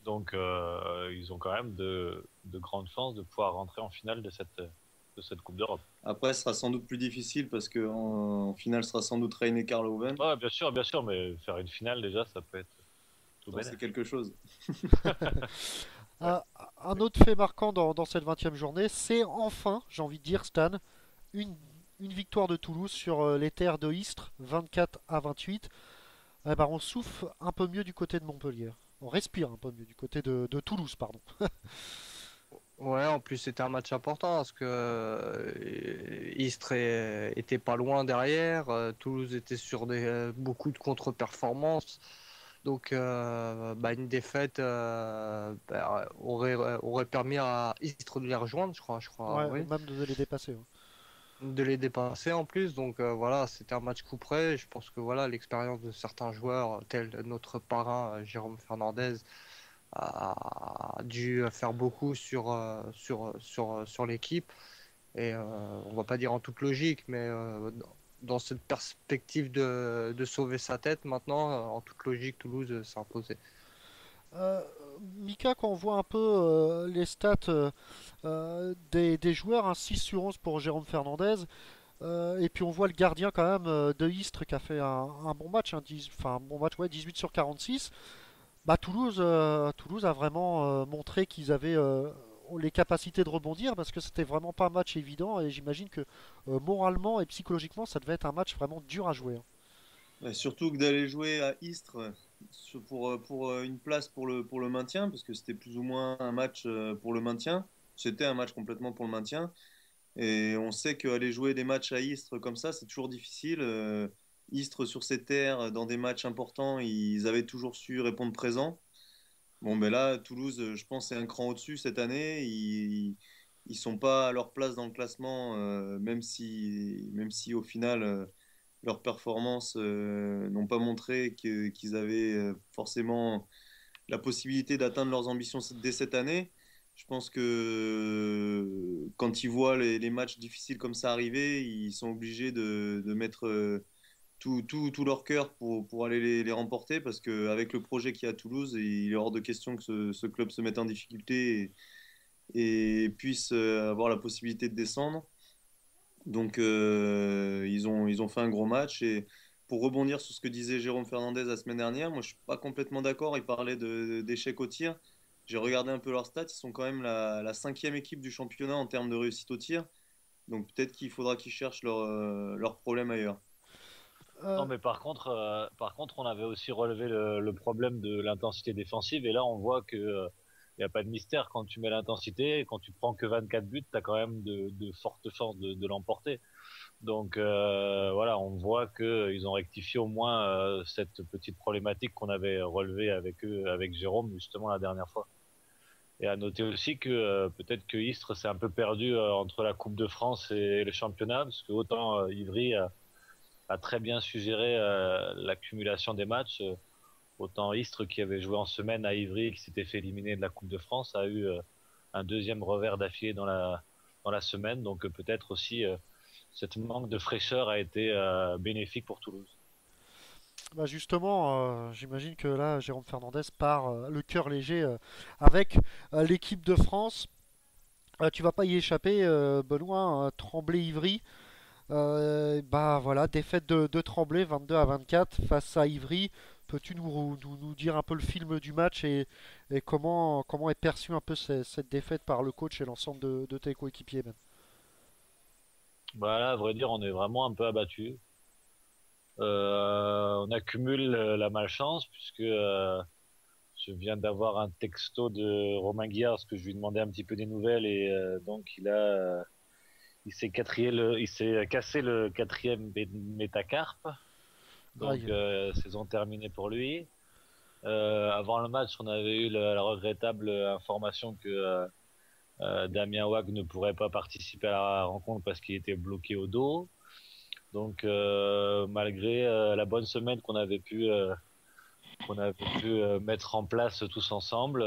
Donc, ils ont quand même de grandes chances de pouvoir rentrer en finale de cette Coupe d'Europe. Après, ce sera sans doute plus difficile parce qu'en finale, ce sera sans doute Reine et Karloven. Ouais, bien sûr, mais faire une finale déjà, ça peut être tout bénef. C'est quelque chose. Un autre fait marquant dans cette 20e journée, c'est enfin, j'ai envie de dire, Stan, une, une victoire de Toulouse sur les terres de Istres, 24-28. Eh ben, on souffle un peu mieux du côté de Montpellier. On respire un peu mieux du côté de Toulouse, pardon. Ouais, en plus c'était un match important parce que Istres était pas loin derrière, Toulouse était sur beaucoup de contre-performances, donc une défaite aurait permis à Istres de les rejoindre, je crois, Ouais, oui, même de les dépasser. Ouais. de les dépasser en plus, donc voilà, c'était un match coup près. Je pense que voilà, l'expérience de certains joueurs, tels notre parrain Jérôme Fernandez, a dû faire beaucoup sur l'équipe. Et on va pas dire en toute logique, mais dans cette perspective de sauver sa tête, maintenant, en toute logique, Toulouse s'est imposé. Euh, Mika, quand on voit un peu les stats des joueurs, hein, 6 sur 11 pour Jérôme Fernandez, et puis on voit le gardien quand même de Istres qui a fait un bon match, enfin un bon match, ouais, 18 sur 46. Bah, Toulouse a vraiment montré qu'ils avaient les capacités de rebondir parce que c'était vraiment pas un match évident et j'imagine que moralement et psychologiquement ça devait être un match vraiment dur à jouer. Hein. Ouais, surtout que d'aller jouer à Istres pour une place pour le maintien, parce que c'était plus ou moins un match pour le maintien. C'était un match complètement pour le maintien. Et on sait qu'aller jouer des matchs à Istres comme ça, c'est toujours difficile. Istres sur ses terres, dans des matchs importants, ils avaient toujours su répondre présent. Bon, ben là, Toulouse, je pense, c'est un cran au-dessus cette année. Ils sont pas à leur place dans le classement, même si au final, leurs performances n'ont pas montré qu'ils avaient forcément la possibilité d'atteindre leurs ambitions dès cette année. Je pense que quand ils voient les matchs difficiles comme ça arriver, ils sont obligés de mettre tout leur cœur pour aller les remporter, parce qu'avec le projet qu'il y a à Toulouse, il est hors de question que ce club se mette en difficulté et puisse avoir la possibilité de descendre. Donc ils ont fait un gros match. Et pour rebondir sur ce que disait Jérôme Fernandez la semaine dernière, moi je suis pas complètement d'accord. Il parlait d'échec au tir. J'ai regardé un peu leurs stats, ils sont quand même la cinquième équipe du championnat en termes de réussite au tir. Donc peut-être qu'il faudra qu'ils cherchent leurs problèmes ailleurs. Non, mais par contre, on avait aussi relevé le problème de l'intensité défensive. Et là, on voit que il n'y a pas de mystère. Quand tu mets l'intensité, et quand tu prends que 24 buts, tu as quand même de fortes chances de l'emporter. Donc voilà, on voit qu'ils ont rectifié au moins cette petite problématique qu'on avait relevée avec eux, avec Jérôme, justement, la dernière fois. Et à noter aussi que peut-être que Istres s'est un peu perdu entre la Coupe de France et le championnat, parce que autant Ivry a très bien suggéré l'accumulation des matchs. Autant Istres, qui avait joué en semaine à Ivry et qui s'était fait éliminer de la Coupe de France, a eu un deuxième revers d'affilée dans la semaine. Donc peut-être aussi cette manque de fraîcheur a été bénéfique pour Toulouse. Bah justement, j'imagine que là, Jérôme Fernandez part le cœur léger avec l'équipe de France. Tu vas pas y échapper, Benoît, Tremblay-Ivry. Bah voilà, défaite de Tremblay 22-24 face à Ivry. Peux-tu nous dire un peu le film du match et comment est perçue un peu cette défaite par le coach et l'ensemble de tes coéquipiers même? Bah là, à vrai dire, on est vraiment un peu abattu. On accumule la malchance puisque je viens d'avoir un texto de Romain Guillard parce que je lui demandais un petit peu des nouvelles et donc il s'est cassé le quatrième métacarpe. Donc saison terminée pour lui. Avant le match, on avait eu la regrettable information que Damien Wag ne pourrait pas participer à la rencontre parce qu'il était bloqué au dos. Donc malgré la bonne semaine qu'on avait pu mettre en place tous ensemble,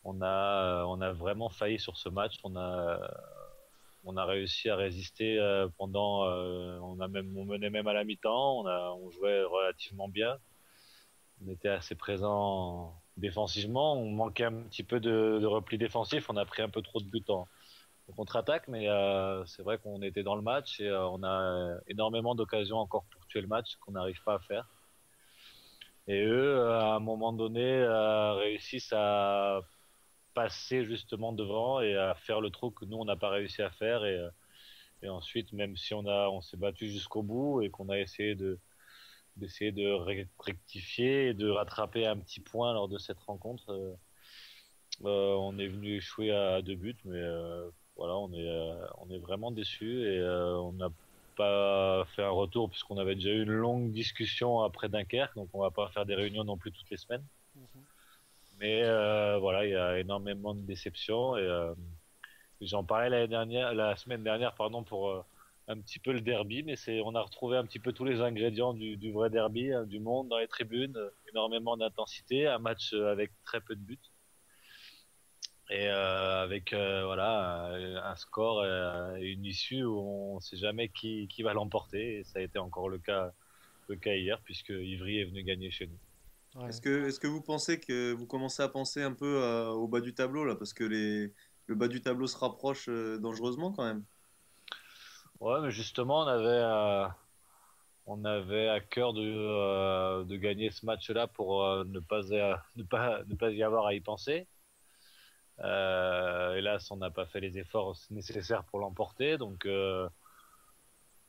on a vraiment failli sur ce match. On a réussi à résister pendant. On menait même à la mi-temps. On jouait relativement bien. On était assez présent défensivement. On manquait un petit peu de repli défensif. On a pris un peu trop de buts en contre-attaque, mais c'est vrai qu'on était dans le match et on a énormément d'occasions encore pour tuer le match qu'on n'arrive pas à faire. Et eux, à un moment donné, réussissent à passer justement devant et à faire le trou que nous on n'a pas réussi à faire et ensuite même si on s'est battu jusqu'au bout et qu'on a essayé d'essayer de rectifier et de rattraper un petit point lors de cette rencontre, on est venu échouer à 2 buts, mais voilà, on est vraiment déçus et on n'a pas fait un retour puisqu'on avait déjà eu une longue discussion après Dunkerque, donc on va pas faire des réunions non plus toutes les semaines. Mais voilà, il y a énormément de déceptions et j'en parlais la semaine dernière, pardon, pour un petit peu le derby, mais on a retrouvé un petit peu tous les ingrédients du vrai derby, hein, du monde dans les tribunes, énormément d'intensité, un match avec très peu de buts et avec voilà un score et une issue où on ne sait jamais qui va l'emporter. Et ça a été encore le cas hier puisque Ivry est venu gagner chez nous. Ouais. Est-ce que vous pensez que vous commencez à penser un peu au bas du tableau là, parce que le bas du tableau se rapproche dangereusement quand même? Ouais, mais justement, on avait à cœur de gagner ce match-là pour ne pas y avoir à y penser. Hélas, on n'a pas fait les efforts nécessaires pour l'emporter, donc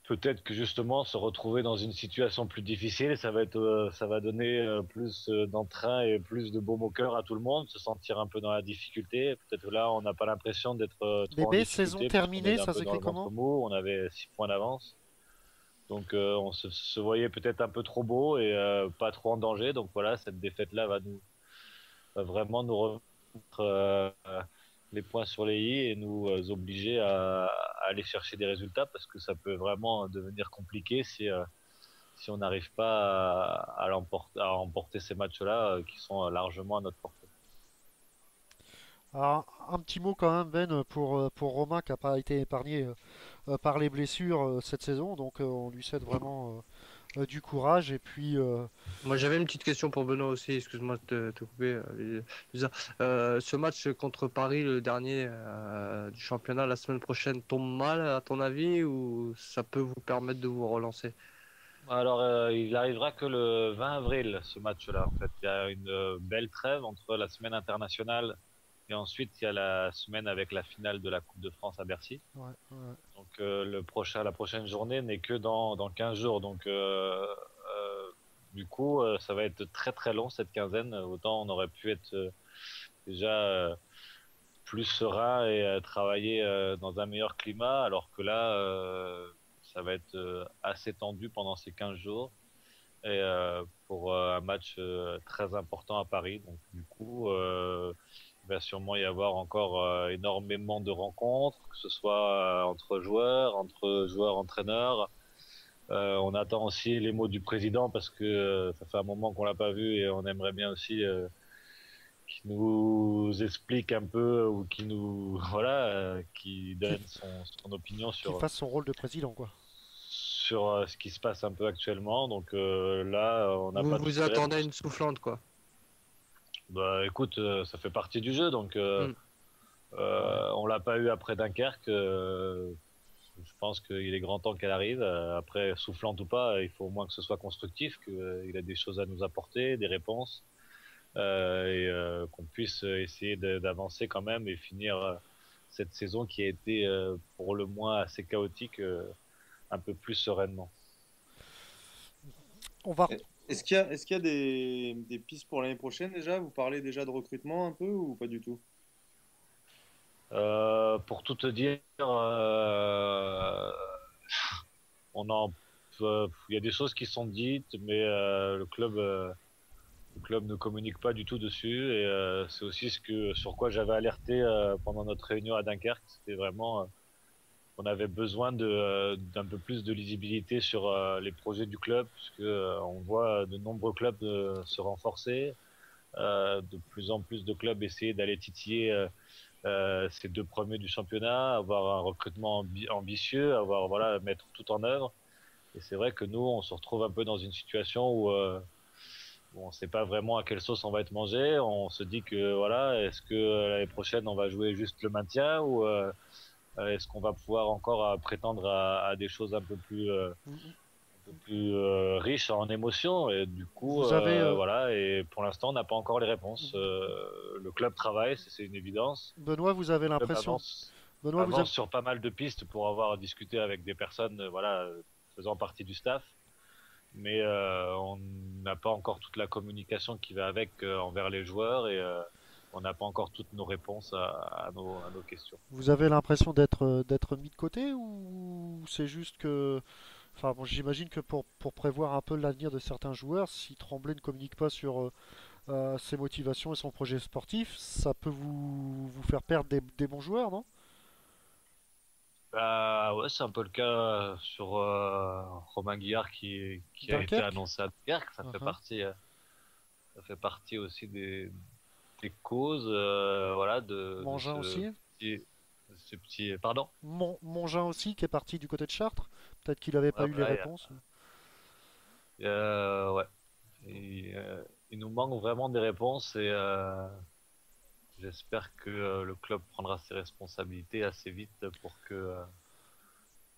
peut-être que justement se retrouver dans une situation plus difficile, ça va donner plus d'entrain et plus de baume au cœur à tout le monde, se sentir un peu dans la difficulté. Peut-être que là, on n'a pas l'impression d'être trop en Bébé, difficulté, saison parce qu'on terminée, est un ça peu dans s'écrit le ventre comment? mou, on avait 6 points d'avance. Donc on se voyait peut-être un peu trop beau et pas trop en danger. Donc voilà, cette défaite-là va vraiment nous remettre les points sur les i et nous obliger à aller chercher des résultats parce que ça peut vraiment devenir compliqué si on n'arrive pas à remporter ces matchs-là qui sont largement à notre portée. Alors, un petit mot quand même, Ben, pour Romain qui n'a pas été épargné par les blessures cette saison. Donc, on lui souhaite vraiment du courage. Et puis, Moi, j'avais une petite question pour Benoît aussi, excuse-moi de te couper, Lisa. Ce match contre Paris, le dernier du championnat, la semaine prochaine, tombe mal à ton avis ou ça peut vous permettre de vous relancer? Alors, il arrivera que le 20 avril, ce match-là. En fait, il y a une belle trêve entre la semaine internationale et ensuite il y a la semaine avec la finale de la Coupe de France à Bercy. ouais, ouais. Donc, la prochaine journée n'est que dans 15 jours. Donc, du coup, ça va être très très long cette quinzaine. Autant on aurait pu être déjà plus serein et travailler dans un meilleur climat, alors que là, ça va être assez tendu pendant ces 15 jours. Et pour un match très important à Paris. Donc, du coup, il va sûrement y avoir encore énormément de rencontres, que ce soit entre joueurs, entraîneurs. On attend aussi les mots du président parce que ça fait un moment qu'on l'a pas vu et on aimerait bien aussi qu'il nous explique un peu ou qu'il nous qui donne son opinion Qu'il sur fasse son rôle de président, quoi. ce qui se passe un peu actuellement. Donc là, on n'a pas Vous toutes les attendez réponses. une soufflante, quoi. Bah écoute, ça fait partie du jeu, donc on l'a pas eu après Dunkerque. Je pense qu'il est grand temps qu'elle arrive. Après, soufflante ou pas, il faut au moins que ce soit constructif, qu'il a des choses à nous apporter, des réponses, et qu'on puisse essayer d'avancer quand même et finir cette saison qui a été pour le moins assez chaotique un peu plus sereinement. On va... Est-ce qu'il y a des pistes pour l'année prochaine déjà? Vous parlez déjà de recrutement un peu ou pas du tout? Pour tout te dire, il y a des choses qui sont dites, mais le club ne communique pas du tout dessus. Et c'est aussi sur quoi j'avais alerté pendant notre réunion à Dunkerque. C'était vraiment, on avait besoin d'un peu plus de lisibilité sur les projets du club, puisque on voit de nombreux clubs se renforcer, de plus en plus de clubs essayer d'aller titiller ces deux premiers du championnat, avoir un recrutement ambitieux, mettre tout en œuvre. Et c'est vrai que nous, on se retrouve un peu dans une situation où on ne sait pas vraiment à quelle sauce on va être mangé. On se dit que est-ce que l'année prochaine on va jouer juste le maintien ou est-ce qu'on va pouvoir encore prétendre à des choses un peu plus riches en émotions. Et du coup, Vous avez, et pour l'instant, on n'a pas encore les réponses. Le club travaille, c'est une évidence. Benoît, vous avez Le club l'impression... Benoît, vous avance avez... sur pas mal de pistes pour avoir discuté avec des personnes faisant partie du staff. Mais on n'a pas encore toute la communication qui va avec envers les joueurs et on n'a pas encore toutes nos réponses à nos questions. Vous avez l'impression d'être mis de côté ou c'est juste que... Enfin, bon, j'imagine que pour prévoir un peu l'avenir de certains joueurs, si Tremblay ne communique pas sur ses motivations et son projet sportif, ça peut vous faire perdre des bons joueurs, non? Bah ouais, c'est un peu le cas sur Romain Guillard qui a été Dunkerque. annoncé à Dunkerque. Ça fait partie aussi des causes, de Mongin aussi. pardon. Mongin aussi, qui est parti du côté de Chartres. Peut-être qu'il n'avait pas Ouais, eu les réponses. Ouais. Il nous manque vraiment des réponses et j'espère que le club prendra ses responsabilités assez vite pour que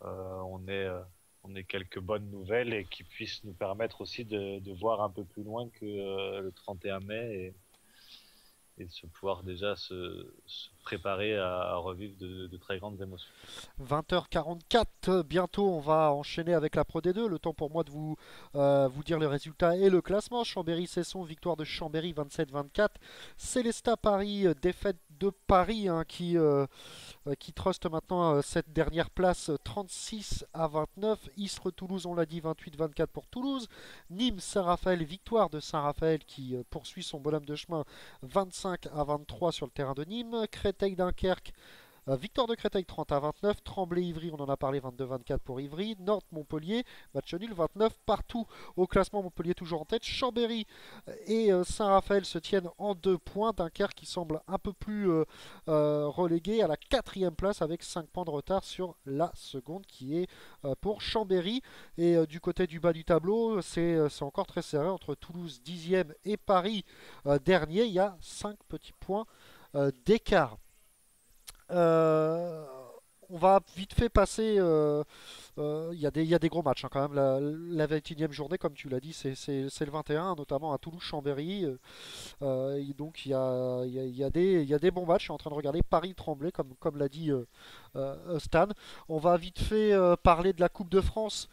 on ait quelques bonnes nouvelles et qui puissent nous permettre aussi de voir un peu plus loin que le 31 mai et de se pouvoir déjà se préparer à revivre de très grandes émotions. 20h44, bientôt on va enchaîner avec la Pro D2. Le temps pour moi de vous dire les résultats et le classement. Chambéry-Cesson, victoire de Chambéry 27-24. Célestat Paris, défaite de Paris qui truste maintenant cette dernière place 36-29. Istres-Toulouse, on l'a dit, 28-24 pour Toulouse. Nîmes-Saint-Raphaël, victoire de Saint-Raphaël qui poursuit son bonhomme de chemin 25-23 sur le terrain de Nîmes. Créteil-Dunkerque, Victoire de Créteil 30-29, Tremblay-Ivry, on en a parlé, 22-24 pour Ivry, Nantes-Montpellier, match nul 29 partout. Au classement, Montpellier toujours en tête, Chambéry et Saint-Raphaël se tiennent en 2 points, Dunkerque qui semble un peu plus relégué à la 4e place avec 5 points de retard sur la seconde qui est pour Chambéry. Et du côté du bas du tableau, c'est encore très serré entre Toulouse 10e et Paris dernier. Il y a 5 petits points d'écart. On va vite fait passer. Il y a des gros matchs hein, quand même. La 21e journée, comme tu l'as dit, c'est le 21, notamment à Toulouse-Chambéry. Et donc il y a des bons matchs. Je suis en train de regarder Paris-Tremblay, comme l'a dit Stan. On va vite fait parler de la Coupe de France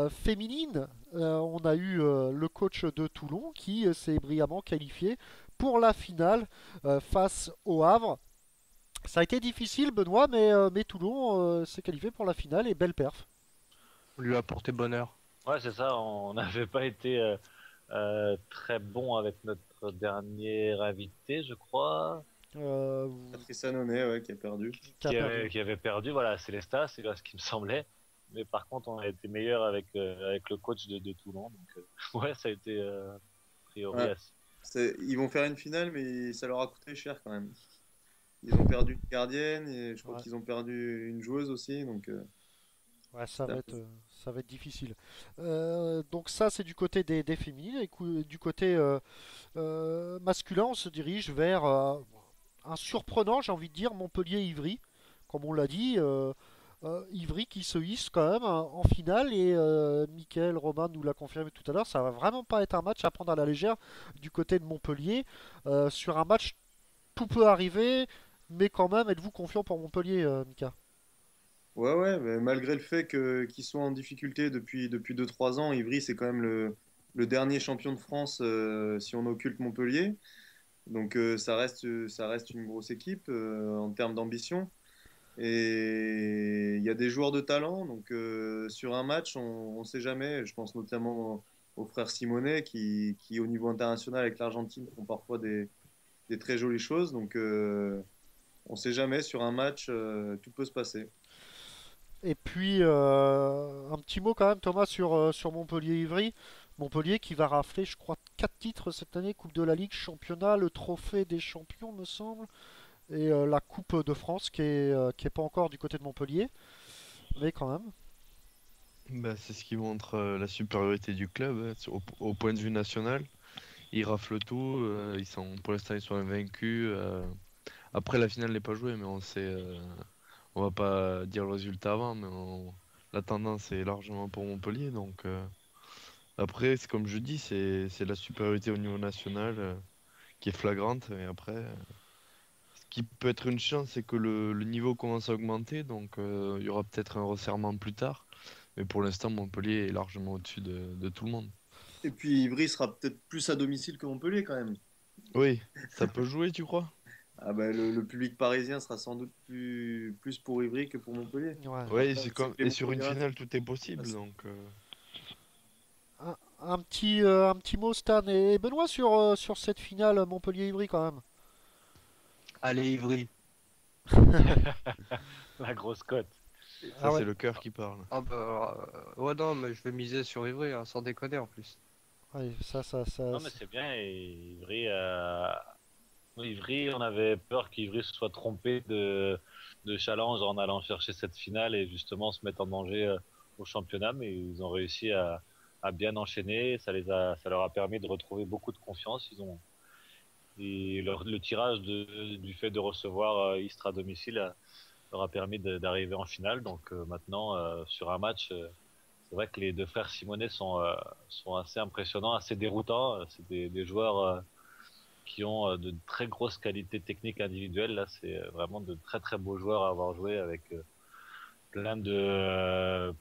féminine. On a eu le coach de Toulon qui s'est brillamment qualifié pour la finale face au Havre. Ça a été difficile, Benoît, mais Toulon s'est qualifié pour la finale et belle perf. On lui a porté bonheur. Ouais, c'est ça. On n'avait pas été très bon avec notre dernier invité, je crois, Patrice Annonay, ouais, qui a perdu. qui avait perdu. Voilà, Célestat, c'est là ce qui me semblait. Mais par contre, on a été meilleur avec le coach de Toulon. Donc, ouais, ça a été a priori Ouais. Ils vont faire une finale, mais ça leur a coûté cher quand même. Ils ont perdu une gardienne et je crois Ouais. qu'ils ont perdu une joueuse aussi. Donc, Ouais, ça va être difficile. Donc ça, c'est du côté des féminines. Et du côté masculin, on se dirige vers un surprenant, j'ai envie de dire, Montpellier-Ivry. Comme on l'a dit, Ivry qui se hisse quand même en finale. Et Mickaël Romain nous l'a confirmé tout à l'heure, ça va vraiment pas être un match à prendre à la légère du côté de Montpellier. Sur un match, tout peut arriver. Mais quand même, êtes-vous confiant pour Montpellier, Mika? ouais, mais malgré le fait qu'ils soient en difficulté depuis 2-3 ans, Ivry, c'est quand même le dernier champion de France si on occulte Montpellier. Donc ça reste une grosse équipe en termes d'ambition. Et il y a des joueurs de talent. Donc sur un match, on ne sait jamais. Je pense notamment aux frères Simonet qui, au niveau international avec l'Argentine, font parfois des très jolies choses. Donc on ne sait jamais. Sur un match, tout peut se passer. Et puis, un petit mot quand même, Thomas, sur Montpellier-Ivry. Montpellier qui va rafler, je crois, 4 titres cette année, Coupe de la Ligue, Championnat, le Trophée des Champions, me semble, et la Coupe de France qui est pas encore du côté de Montpellier, mais quand même. Bah, c'est ce qui montre la supériorité du club au point de vue national. Ils raflent tout, pour l'instant ils sont invaincus. Après la finale n'est pas jouée, mais on va pas dire le résultat avant, mais la tendance est largement pour Montpellier. Donc après, c'est comme je dis, c'est la supériorité au niveau national qui est flagrante. Et après, ce qui peut être une chance, c'est que le niveau commence à augmenter, donc il y aura peut-être un resserrement plus tard. Mais pour l'instant, Montpellier est largement au-dessus de tout le monde. Et puis Ivry sera peut-être plus à domicile que Montpellier quand même. Oui, ça peut jouer, tu crois? Ah bah, le public parisien sera sans doute plus pour Ivry que pour Montpellier. Ouais. Oui, et sur une Montpellier- finale, tout est possible. Donc, Un petit mot, Stan et Benoît, sur cette finale Montpellier-Ivry quand même. Allez, Ivry. La grosse cote. ça, Ah ouais. c'est le cœur qui parle. Ah bah, ouais, non, mais je vais miser sur Ivry, hein, sans déconner en plus. Ouais, ça, Non, mais c'est bien. Et Ivry, on avait peur qu'Ivry se soit trompé de challenge en allant chercher cette finale et justement se mettre en danger au championnat, mais ils ont réussi à bien enchaîner. Ça leur a permis de retrouver beaucoup de confiance. Le tirage du fait de recevoir Istres à domicile leur a permis d'arriver en finale. Donc maintenant, sur un match, c'est vrai que les deux frères Simonet sont assez impressionnants, assez déroutants. C'est des joueurs qui ont de très grosses qualités techniques individuelles. Là, c'est vraiment de très très beaux joueurs à avoir joué avec plein de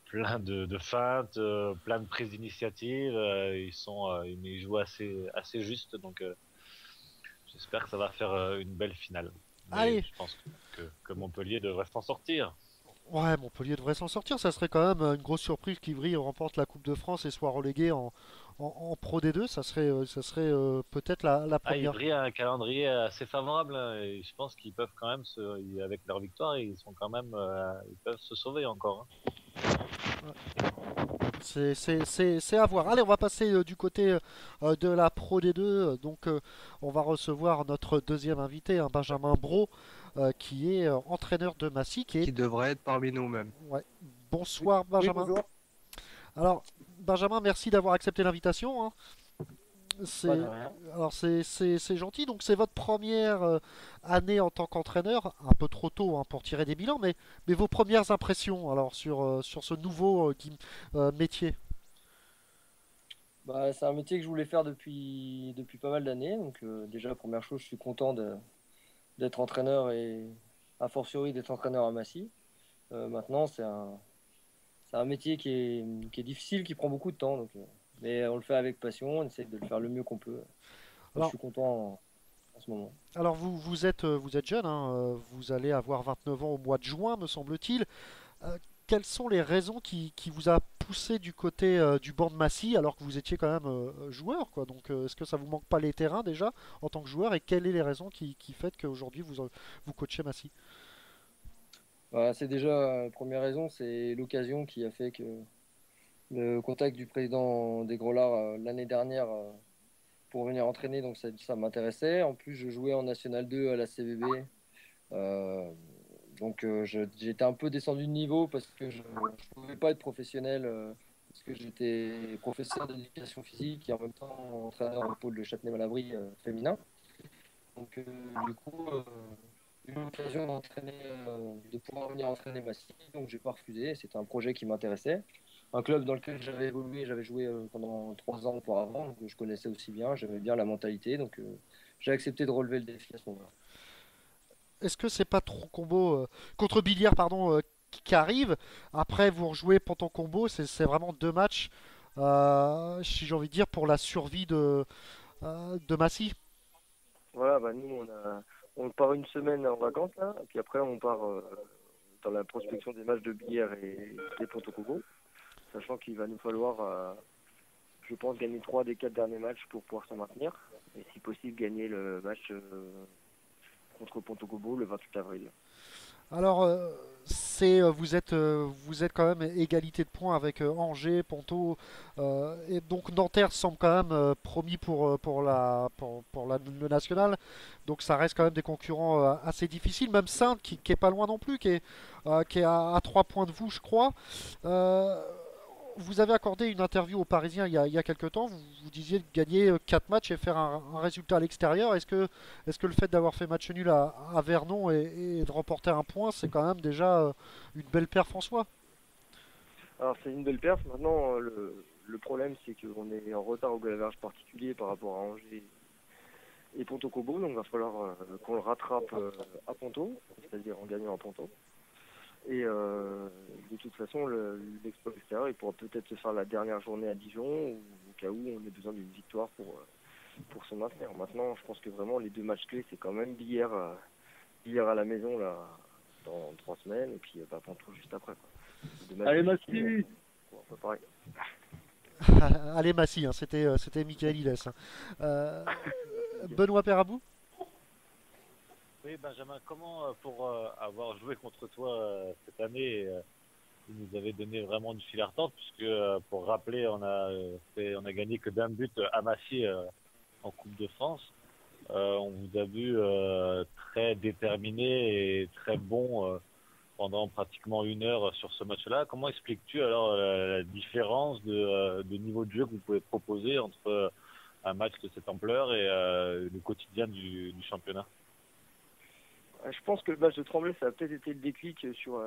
feintes, plein de prises d'initiative. Ils jouent assez juste. Donc, j'espère que ça va faire une belle finale. Mais Allez. je pense que Montpellier devrait s'en sortir. Ouais, Montpellier devrait s'en sortir. Ça serait quand même une grosse surprise qu'Ivry remporte la Coupe de France et soit relégué en Pro D2, ça serait peut-être la Ah, première. Ivry a un calendrier assez favorable, hein, et je pense qu'ils peuvent quand même avec leur victoire, ils peuvent se sauver encore, hein. C'est à voir. Allez, on va passer du côté de la Pro D2. Donc, on va recevoir notre deuxième invité, hein, Benjamin Brault, qui est entraîneur de Massy. Qui devrait être parmi nous même. Ouais. Bonsoir, Benjamin. bonjour. Alors, Benjamin, merci d'avoir accepté l'invitation, hein. C'est Pas de rien. alors c'est gentil. Donc, c'est votre première année en tant qu'entraîneur. Un peu trop tôt, hein, pour tirer des bilans, mais vos premières impressions alors sur ce nouveau métier. Bah, c'est un métier que je voulais faire depuis pas mal d'années. Donc, déjà, première chose, je suis content d'être entraîneur et a fortiori d'être entraîneur à Massy. Maintenant, c'est un métier qui est difficile, qui prend beaucoup de temps. Donc, mais on le fait avec passion, on essaie de le faire le mieux qu'on peut. Je Alors, suis content en ce moment. alors vous êtes jeune, hein, vous allez avoir 29 ans au mois de juin, me semble-t-il. Quelles sont les raisons qui vous a poussé du côté du banc de Massy alors que vous étiez quand même joueur, quoi. Donc, est-ce que ça vous manque pas les terrains déjà en tant que joueur et quelles sont les raisons qui font qu'aujourd'hui vous coachez Massy? Voilà, c'est déjà la première raison, c'est l'occasion qui a fait que le contact du président des Grollards l'année dernière pour venir entraîner, donc ça m'intéressait. En plus, je jouais en National 2 à la CVB. Donc j'étais un peu descendu de niveau parce que je ne pouvais pas être professionnel parce que j'étais professeur d'éducation physique et en même temps entraîneur au pôle de Châtenay-Malabry féminin. Donc du coup, j'ai eu l'occasion de pouvoir venir entraîner Massy, donc j'ai pas refusé. C'était un projet qui m'intéressait. Un club dans lequel j'avais évolué, j'avais joué pendant 3 ans auparavant, donc je connaissais aussi bien, j'aimais bien la mentalité, donc j'ai accepté de relever le défi à ce moment-là. Est-ce que c'est pas trop combo contre Billière, pardon, qui arrive? Après, vous rejouez Ponton Combo, c'est vraiment deux matchs, si j'ai envie de dire, pour la survie de Massy. Voilà, bah nous on part une semaine en vacances là, et puis après on part dans la prospection des matchs de Bière et des Pontocobo, sachant qu'il va nous falloir, je pense, gagner 3 des 4 derniers matchs pour pouvoir s'en maintenir, et si possible gagner le match contre Pontocobo le 28 avril. Alors, vous êtes quand même égalité de points avec Angers, Ponto, et donc Nanterre semble quand même promis pour le national. Donc ça reste quand même des concurrents assez difficiles. Même Saintes qui est pas loin non plus, qui est à 3 points de vous, je crois. Euh, Vous avez accordé une interview aux Parisiens il y a quelques temps. Vous disiez de gagner 4 matchs et faire un résultat à l'extérieur. Est-ce que le fait d'avoir fait match nul à Vernon et de remporter un point, c'est quand même déjà une belle perf en soi? Alors c'est une belle perf. Maintenant le problème c'est qu'on est en retard au galaverge particulier par rapport à Angers et Pontocobo, donc il va falloir qu'on le rattrape à Ponto, c'est-à-dire en gagnant à Ponto. Et de toute façon, l'exploit extérieur, il pourra peut-être se faire la dernière journée à Dijon, ou au cas où on a besoin d'une victoire pour se maintenir. Maintenant, je pense que vraiment les deux matchs clés, c'est quand même Bière à la maison là, dans 3 semaines, et puis Ponto juste après, quoi. Allez, Massy! Bon, un peu pareil. Allez, Massy, hein, c'était Michael Hiles, hein. Benoît Perabou? Oui, Benjamin, comment, pour avoir joué contre toi cette année, il nous avait donné vraiment du fil à retordre, puisque, pour rappeler, on a gagné que d'un but à Massy en Coupe de France. On vous a vu très déterminé et très bon pendant pratiquement 1 heure sur ce match-là. Comment expliques-tu alors la différence de niveau de jeu que vous pouvez proposer entre un match de cette ampleur et le quotidien du championnat? Je pense que le match de Tremblay, ça a peut-être été le déclic sur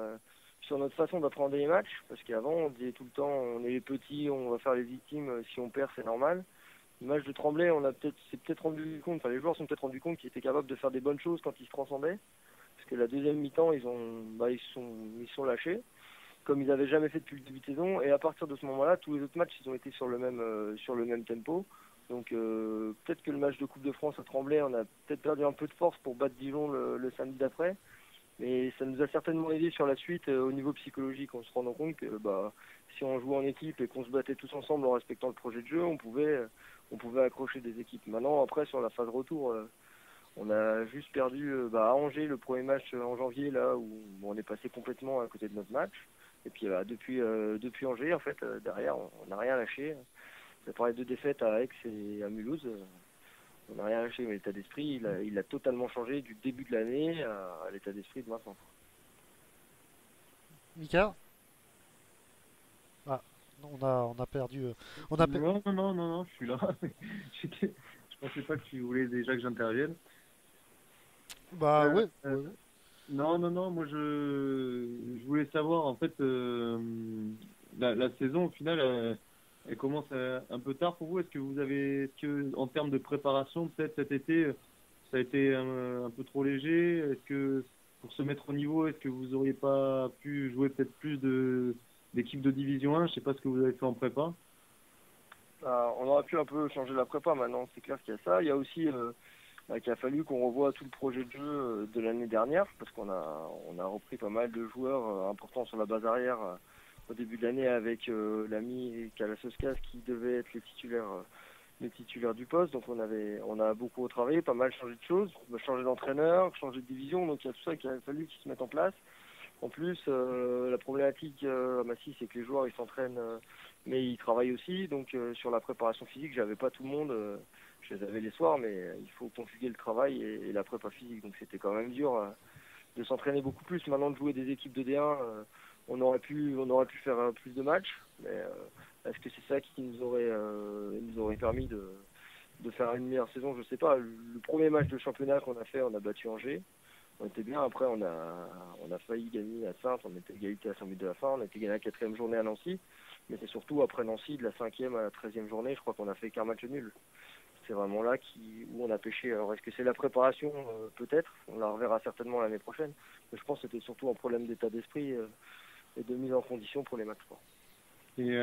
notre façon d'apprendre les matchs, parce qu'avant, on disait tout le temps, on est les petits, on va faire les victimes, si on perd, c'est normal. Le match de Tremblay, c'est peut-être rendu compte, enfin les joueurs sont peut-être rendus compte qu'ils étaient capables de faire des bonnes choses quand ils se transcendaient, parce que la deuxième mi-temps, ils sont lâchés, comme ils n'avaient jamais fait depuis le début de saison, et à partir de ce moment-là, tous les autres matchs, ils ont été sur le même tempo. Donc peut-être que le match de Coupe de France à Tremblay, on a peut-être perdu un peu de force pour battre Dijon le samedi d'après. Mais ça nous a certainement aidé sur la suite au niveau psychologique, en se rendant compte que si on jouait en équipe et qu'on se battait tous ensemble en respectant le projet de jeu, on pouvait accrocher des équipes. Maintenant, après, sur la phase retour, on a juste perdu à Angers le premier match en janvier, là où on est passé complètement à côté de notre match. Et puis depuis Angers, en fait, derrière, on n'a rien lâché. Ça parlait de défaites à Aix et à Mulhouse. On n'a rien lâché, mais l'état d'esprit, il a totalement changé du début de l'année à l'état d'esprit de maintenant. Mika? Ah, on a perdu. Non, je suis là. Je pensais pas que tu voulais déjà que j'intervienne. Bah ouais. Non, moi je voulais savoir en fait la saison au final elle commence un peu tard pour vous. Est-ce que en termes de préparation peut-être cet été ça a été un peu trop léger? Est-ce que pour se mettre au niveau, est-ce que vous auriez pas pu jouer peut-être plus d'équipes de Division 1? Je sais pas ce que vous avez fait en prépa. On aurait pu un peu changer la prépa maintenant, c'est clair qu'il y a ça. Il y a aussi qu'il a fallu qu'on revoie tout le projet de jeu de l'année dernière, parce qu'on a repris pas mal de joueurs importants sur la base arrière au début de l'année avec l'ami Kalasoskas qui devait être les titulaires du poste. Donc on a beaucoup retravaillé, pas mal changé de choses, changé d'entraîneur, changé de division, donc il y a tout ça qu'il a fallu qu'il se mette en place. En plus, la problématique à Massy, c'est que les joueurs ils s'entraînent, mais ils travaillent aussi. Donc sur la préparation physique, j'avais pas tout le monde. Je les avais les soirs, mais il faut conjuguer le travail et la prépa physique. Donc c'était quand même dur de s'entraîner beaucoup plus. Maintenant de jouer des équipes de D1, on aurait pu faire plus de matchs. Mais est-ce que c'est ça qui nous aurait permis de faire une meilleure saison? Je sais pas. Le premier match de championnat qu'on a fait, on a battu Angers. On était bien. Après, on a failli gagner à Saintes. On était égalité à 100 minutes de la fin. On a été gagné à la 4e journée à Nancy. Mais c'est surtout après Nancy, de la 5e à la 13e journée, je crois qu'on a fait qu'un match nul. C'est vraiment là où on a pêché. Alors, est-ce que c'est la préparation? Peut-être. On la reverra certainement l'année prochaine. Mais je pense que c'était surtout un problème d'état d'esprit et de mise en condition pour les matchs, quoi. Et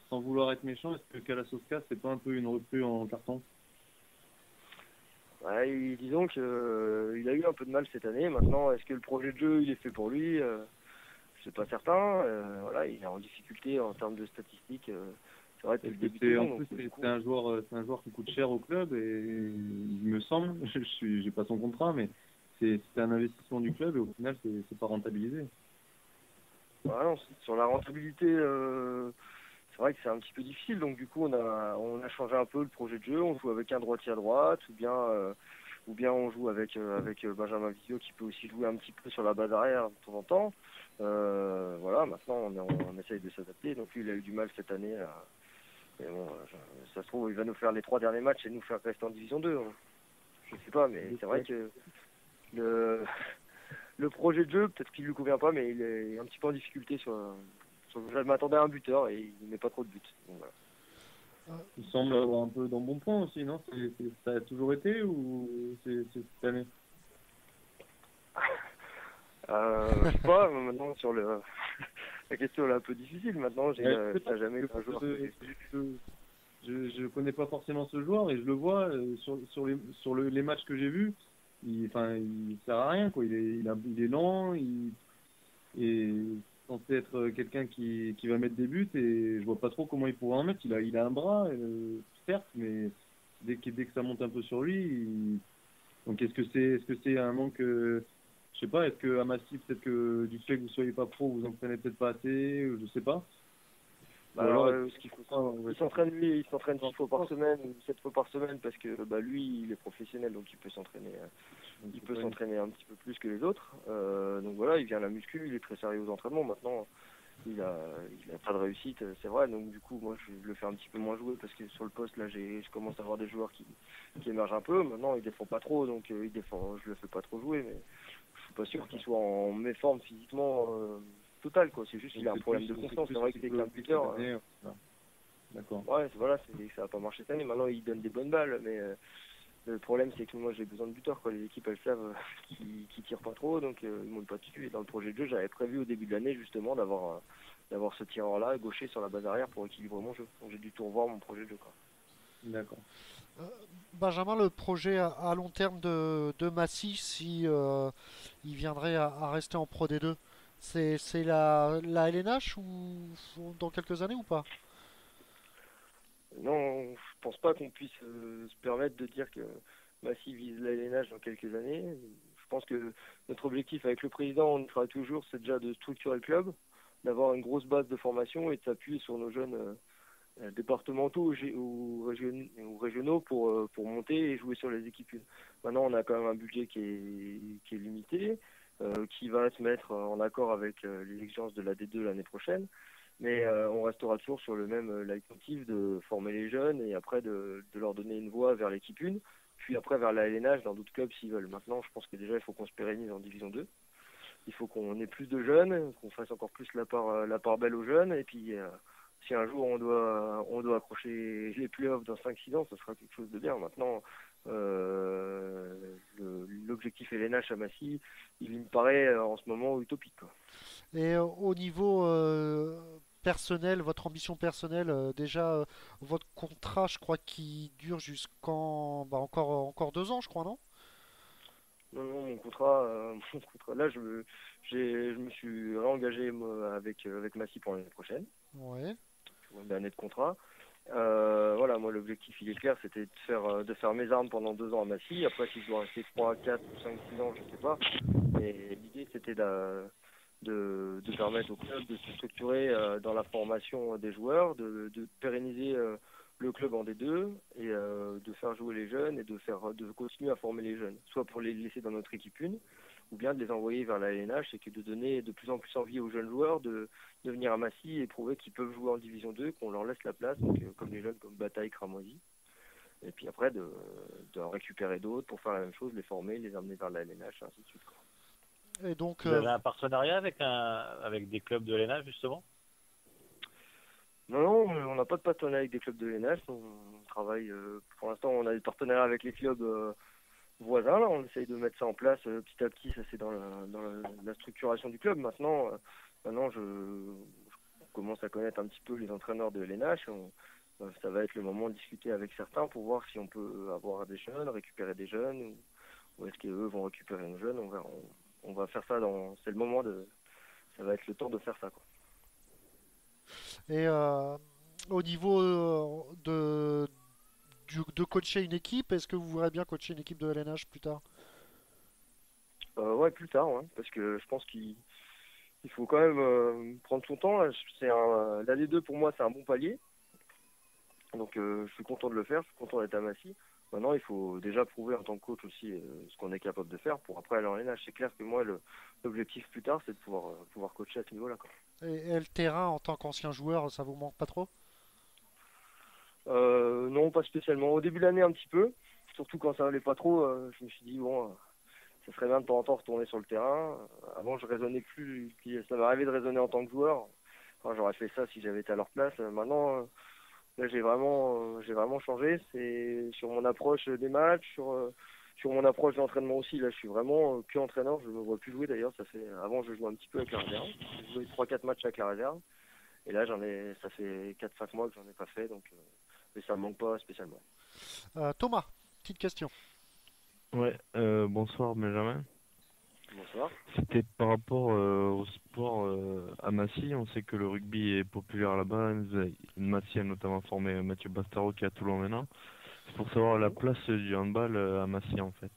sans vouloir être méchant, est-ce que Kalasoskas, c'est pas un peu une recrue en carton? Ouais, disons qu'il a eu un peu de mal cette année. Maintenant, est-ce que le projet de jeu il est fait pour lui? C'est pas certain. Voilà, il est en difficulté en termes de statistiques. C'est vrai depuis le début de saison. C'est un joueur qui coûte cher au club et il me semble, j'ai pas son contrat, mais c'est un investissement du club et au final c'est pas rentabilisé. Ouais, non, sur la rentabilité, c'est vrai que c'est un petit peu difficile. Donc du coup on a changé un peu le projet de jeu. On joue avec un droitier à droite ou bien on joue avec Benjamin Vizio qui peut aussi jouer un petit peu sur la base arrière de temps en temps. Voilà, maintenant on essaye de s'adapter. Donc lui il a eu du mal cette année. Mais bon, ça se trouve il va nous faire les 3 derniers matchs et nous faire rester en Division 2. Hein. Je sais pas, mais c'est vrai que le projet de jeu peut-être qu'il lui convient pas, mais il est un petit peu en difficulté sur je m'attendais à un buteur et il met pas trop de buts. Donc, voilà. Il semble avoir un peu dans bon point aussi, non? Ça a toujours été ou c'est cette année? Je sais pas, maintenant sur la question est un peu difficile. Maintenant, j'ai jamais eu un joueur. Je connais pas forcément ce joueur et je le vois sur les matchs que j'ai vus. Il sert à rien, quoi. Il est lent, il est censé être quelqu'un qui va mettre des buts et je vois pas trop comment il pourrait en mettre. Il a un bras, certes, mais dès que ça monte un peu sur lui, donc est-ce que c'est un manque, je sais pas, est-ce que à Massy, peut-être que du fait que vous soyez pas pro, vous entraînez peut-être pas assez, je sais pas. Ce qu'il faut, il s'entraîne 6 fois par semaine ou 7 fois par semaine parce que lui il est professionnel donc il peut s'entraîner un petit peu plus que les autres. Donc voilà, il vient à la muscu, il est très sérieux aux entraînements. Maintenant il a pas de réussite, c'est vrai, donc du coup moi je le fais un petit peu moins jouer parce que sur le poste là je commence à avoir des joueurs qui émergent un peu. Maintenant il défend pas trop donc je le fais pas trop jouer, mais je suis pas sûr qu'il soit en méforme physiquement total, quoi. C'est juste qu'il a un problème de confiance. C'est vrai que c'est qu'un buteur. D'accord. Ouais, voilà, ça va pas marcher cette année. Maintenant, il donne des bonnes balles, mais le problème, c'est que moi, j'ai besoin de buteurs, quoi. Les équipes, elles savent qu'ils tirent pas trop, donc ils montent pas dessus. Et dans le projet de jeu, j'avais prévu au début de l'année, justement, d'avoir ce tireur-là, gaucher sur la base arrière pour équilibrer mon jeu. Donc j'ai dû tout revoir mon projet de jeu, quoi. D'accord. Benjamin, le projet à long terme de Massy, si il viendrait à rester en Pro D2, c'est la LNH ou dans quelques années ou pas? Non, je pense pas qu'on puisse se permettre de dire que Massy vise la LNH dans quelques années. Je pense que notre objectif avec le président, on y sera toujours, c'est déjà de structurer le club, d'avoir une grosse base de formation et de s'appuyer sur nos jeunes départementaux ou régionaux pour monter et jouer sur les équipes 1. Maintenant, on a quand même un budget qui est limité, qui va se mettre en accord avec les exigences de la D2 l'année prochaine. Mais on restera toujours sur le même leitmotiv de former les jeunes et après de leur donner une voie vers l'équipe 1, puis après vers la LNH dans d'autres clubs s'ils veulent. Maintenant, je pense que déjà, il faut qu'on se pérennise en Division 2. Il faut qu'on ait plus de jeunes, qu'on fasse encore plus la part belle aux jeunes. Et puis, si un jour on doit accrocher les playoffs dans 5-6 ans, ce sera quelque chose de bien. Maintenant, l'objectif LNH à Massy, il me paraît en ce moment utopique, quoi. Et au niveau personnel, votre ambition personnelle, déjà votre contrat, je crois qu'il dure jusqu'en encore 2 ans, je crois, non? Non, non, mon contrat là, je me suis réengagé moi, avec Massy pour l'année prochaine. Ouais. Pour une année de contrat. Voilà, moi l'objectif il est clair, c'était de faire mes armes pendant 2 ans à Massy. Après, si je dois rester 3, 4 ou 5, 6 ans, je sais pas. Mais l'idée c'était de permettre au club de se structurer dans la formation des joueurs, de pérenniser le club en D2 et de faire jouer les jeunes et de continuer à former les jeunes, soit pour les laisser dans notre équipe 1 ou bien de les envoyer vers la LNH et que de donner de plus en plus envie aux jeunes joueurs de venir à Massy et prouver qu'ils peuvent jouer en Division 2, qu'on leur laisse la place, donc, comme les jeunes comme Bataille, Cramoisi. Et puis après de récupérer d'autres pour faire la même chose, les former, les amener vers la LNH, et ainsi de suite, quoi. Et donc, Vous avez un partenariat avec des clubs de l'ENA, justement? Non, non, on n'a pas de partenariat avec des clubs de l'ENH. On travaille, pour l'instant, on a des partenariats avec les clubs voisins. Là, on essaye de mettre ça en place petit à petit. Ça, c'est dans la structuration du club. Maintenant, je commence à connaître un petit peu les entraîneurs de l'ENH. Ça va être le moment de discuter avec certains pour voir si on peut avoir des jeunes, récupérer des jeunes, ou est-ce qu'eux vont récupérer un jeune. On va faire ça c'est le moment ça va être le temps de faire ça, quoi. et au niveau de coacher une équipe, est-ce que vous voudrez bien coacher une équipe de LNH plus tard? Ouais, plus tard, ouais, parce que je pense qu'il faut quand même prendre son temps. Là. La D2 pour moi, c'est un bon palier. Donc je suis content de le faire, je suis content d'être à Massy. Maintenant, il faut déjà prouver en tant que coach aussi ce qu'on est capable de faire pour après aller en LNH. C'est clair que moi, l'objectif plus tard, c'est de pouvoir coacher à ce niveau-là, quoi. Et le terrain en tant qu'ancien joueur, ça vous manque pas trop? Non, pas spécialement. Au début de l'année, un petit peu. Surtout quand ça allait pas trop, je me suis dit, bon, ça serait bien de temps en temps retourner sur le terrain. Avant, je raisonnais plus. Puis ça m'est arrivé de raisonner en tant que joueur. Enfin, j'aurais fait ça si j'avais été à leur place. Maintenant, là, j'ai vraiment changé. C'est sur mon approche des matchs, sur mon approche d'entraînement aussi. Là, je suis vraiment que entraîneur. Je ne me vois plus jouer d'ailleurs. Avant, je jouais un petit peu avec la réserve. J'ai joué 3-4 matchs avec la réserve. Et là, ça fait 4-5 mois que j'en ai pas fait. Donc, mais ça me manque pas spécialement. Thomas, petite question. Ouais, bonsoir Benjamin. Bonsoir. C'était par rapport au sport à Massy. On sait que le rugby est populaire là-bas. Massy a notamment formé Mathieu Bastaro qui est à Toulon maintenant. C'est pour savoir la place du handball à Massy en fait.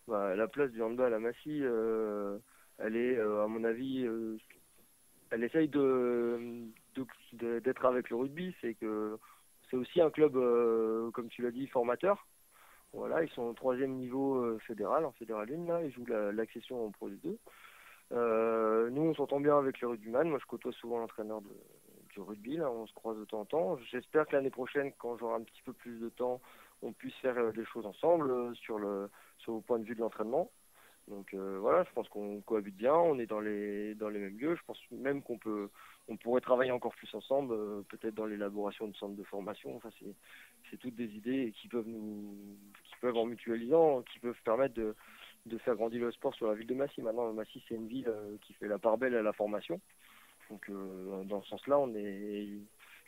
Bah, la place du handball à Massy, elle est, à mon avis, elle essaye d'être avec le rugby. C'est aussi un club, comme tu l'as dit, formateur. Voilà, ils sont au 3e niveau fédéral, en fédéral 1, là, ils jouent l'accession en Pro D2. Nous, on s'entend bien avec les rugbyman. Moi, je côtoie souvent l'entraîneur du rugby, là, on se croise de temps en temps. J'espère que l'année prochaine, quand j'aurai un petit peu plus de temps, on puisse faire des choses ensemble sur le point de vue de l'entraînement. Donc voilà, je pense qu'on cohabite bien, on est dans les mêmes lieux. Je pense même qu'on pourrait travailler encore plus ensemble, peut-être dans l'élaboration de centres de formation. Enfin, c'est toutes des idées qui peuvent en mutualisant, qui peuvent permettre de faire grandir le sport sur la ville de Massy. Maintenant, Massy, c'est une ville qui fait la part belle à la formation. Donc dans ce sens-là,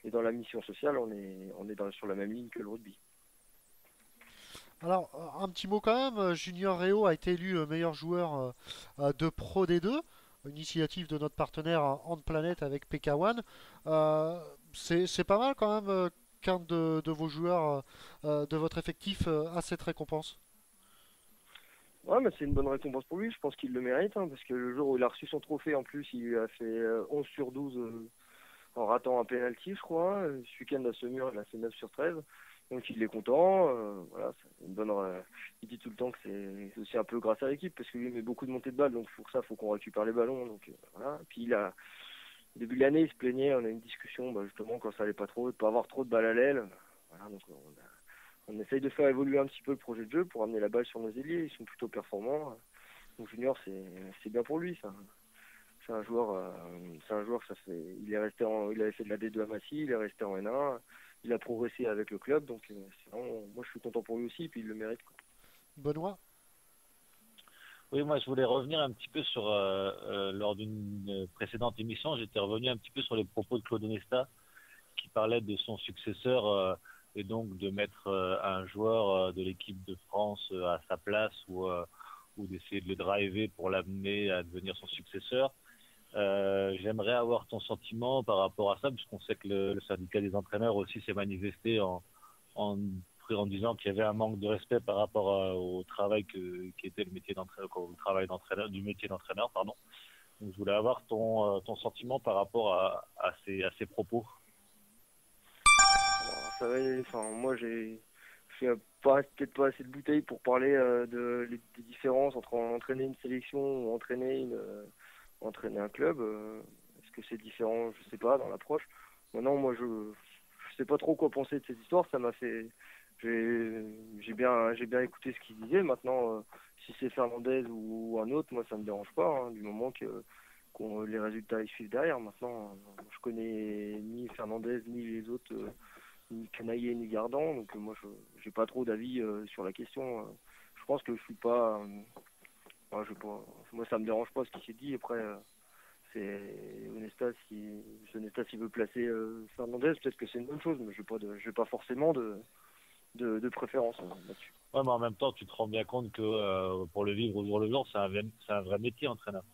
Et dans la mission sociale, on est sur la même ligne que le rugby. Alors, un petit mot quand même, Junior Réau a été élu meilleur joueur de Pro D2, initiative de notre partenaire Handplanet avec PK1. C'est pas mal quand même qu'un de vos joueurs de votre effectif a cette récompense. Ouais, mais c'est une bonne récompense pour lui, je pense qu'il le mérite, hein, parce que le jour où il a reçu son trophée, en plus, il a fait 11 sur 12 en ratant un penalty, je crois. Ce week-end à Semur, il a fait 9 sur 13. Donc il est content. Voilà, c'est une bonne. Il dit tout le temps que c'est aussi un peu grâce à l'équipe, parce que lui il met beaucoup de montées de balles, donc pour ça, il faut qu'on récupère les ballons. Donc voilà. Et puis au début de l'année, il se plaignait, on a eu une discussion, justement, quand ça allait pas trop, de pas avoir trop de balles à l'aile. Voilà, donc on essaye de faire évoluer un petit peu le projet de jeu pour amener la balle sur nos ailiers. Ils sont plutôt performants. Donc Junior, c'est bien pour lui, ça. C'est un joueur, ça fait. Il avait fait de la D2 à Massy, il est resté en N1, il a progressé avec le club, donc moi je suis content pour lui aussi, puis il le mérite, quoi. Benoît? Oui, moi je voulais revenir un petit peu sur, lors d'une précédente émission, j'étais revenu un petit peu sur les propos de Claude Onesta, qui parlait de son successeur, et donc de mettre un joueur de l'équipe de France à sa place, ou d'essayer de le driver pour l'amener à devenir son successeur. J'aimerais avoir ton sentiment par rapport à ça, puisqu'on sait que le syndicat des entraîneurs aussi s'est manifesté en disant qu'il y avait un manque de respect par rapport au travail qui était le métier d'entraîneur, au travail d'entraîneur, du métier d'entraîneur, pardon. Donc je voulais avoir ton sentiment par rapport à ces propos. Moi j'ai peut-être pas assez de bouteilles pour parler des différences entre entraîner une sélection ou entraîner un club. Est-ce que c'est différent? Je sais pas, dans l'approche. Maintenant, moi je sais pas trop quoi penser de cette histoire. Ça m'a fait. J'ai bien écouté ce qu'il disait. Maintenant, si c'est Fernandez ou un autre, moi ça me dérange pas, hein, du moment que les résultats ils suivent derrière. Maintenant, je connais ni Fernandez ni les autres. Ni Canaillé ni Gardan, donc moi je j'ai pas trop d'avis sur la question. Je pense que je suis pas, moi ça me dérange pas ce qui s'est dit. Après c'est Onesta, si s'il veut placer Fernandez, peut-être que c'est une bonne chose, mais j'ai pas forcément de préférence là-dessus. Ouais, mais en même temps tu te rends bien compte que pour le vivre au jour le jour, c'est un vrai métier, entraîneur.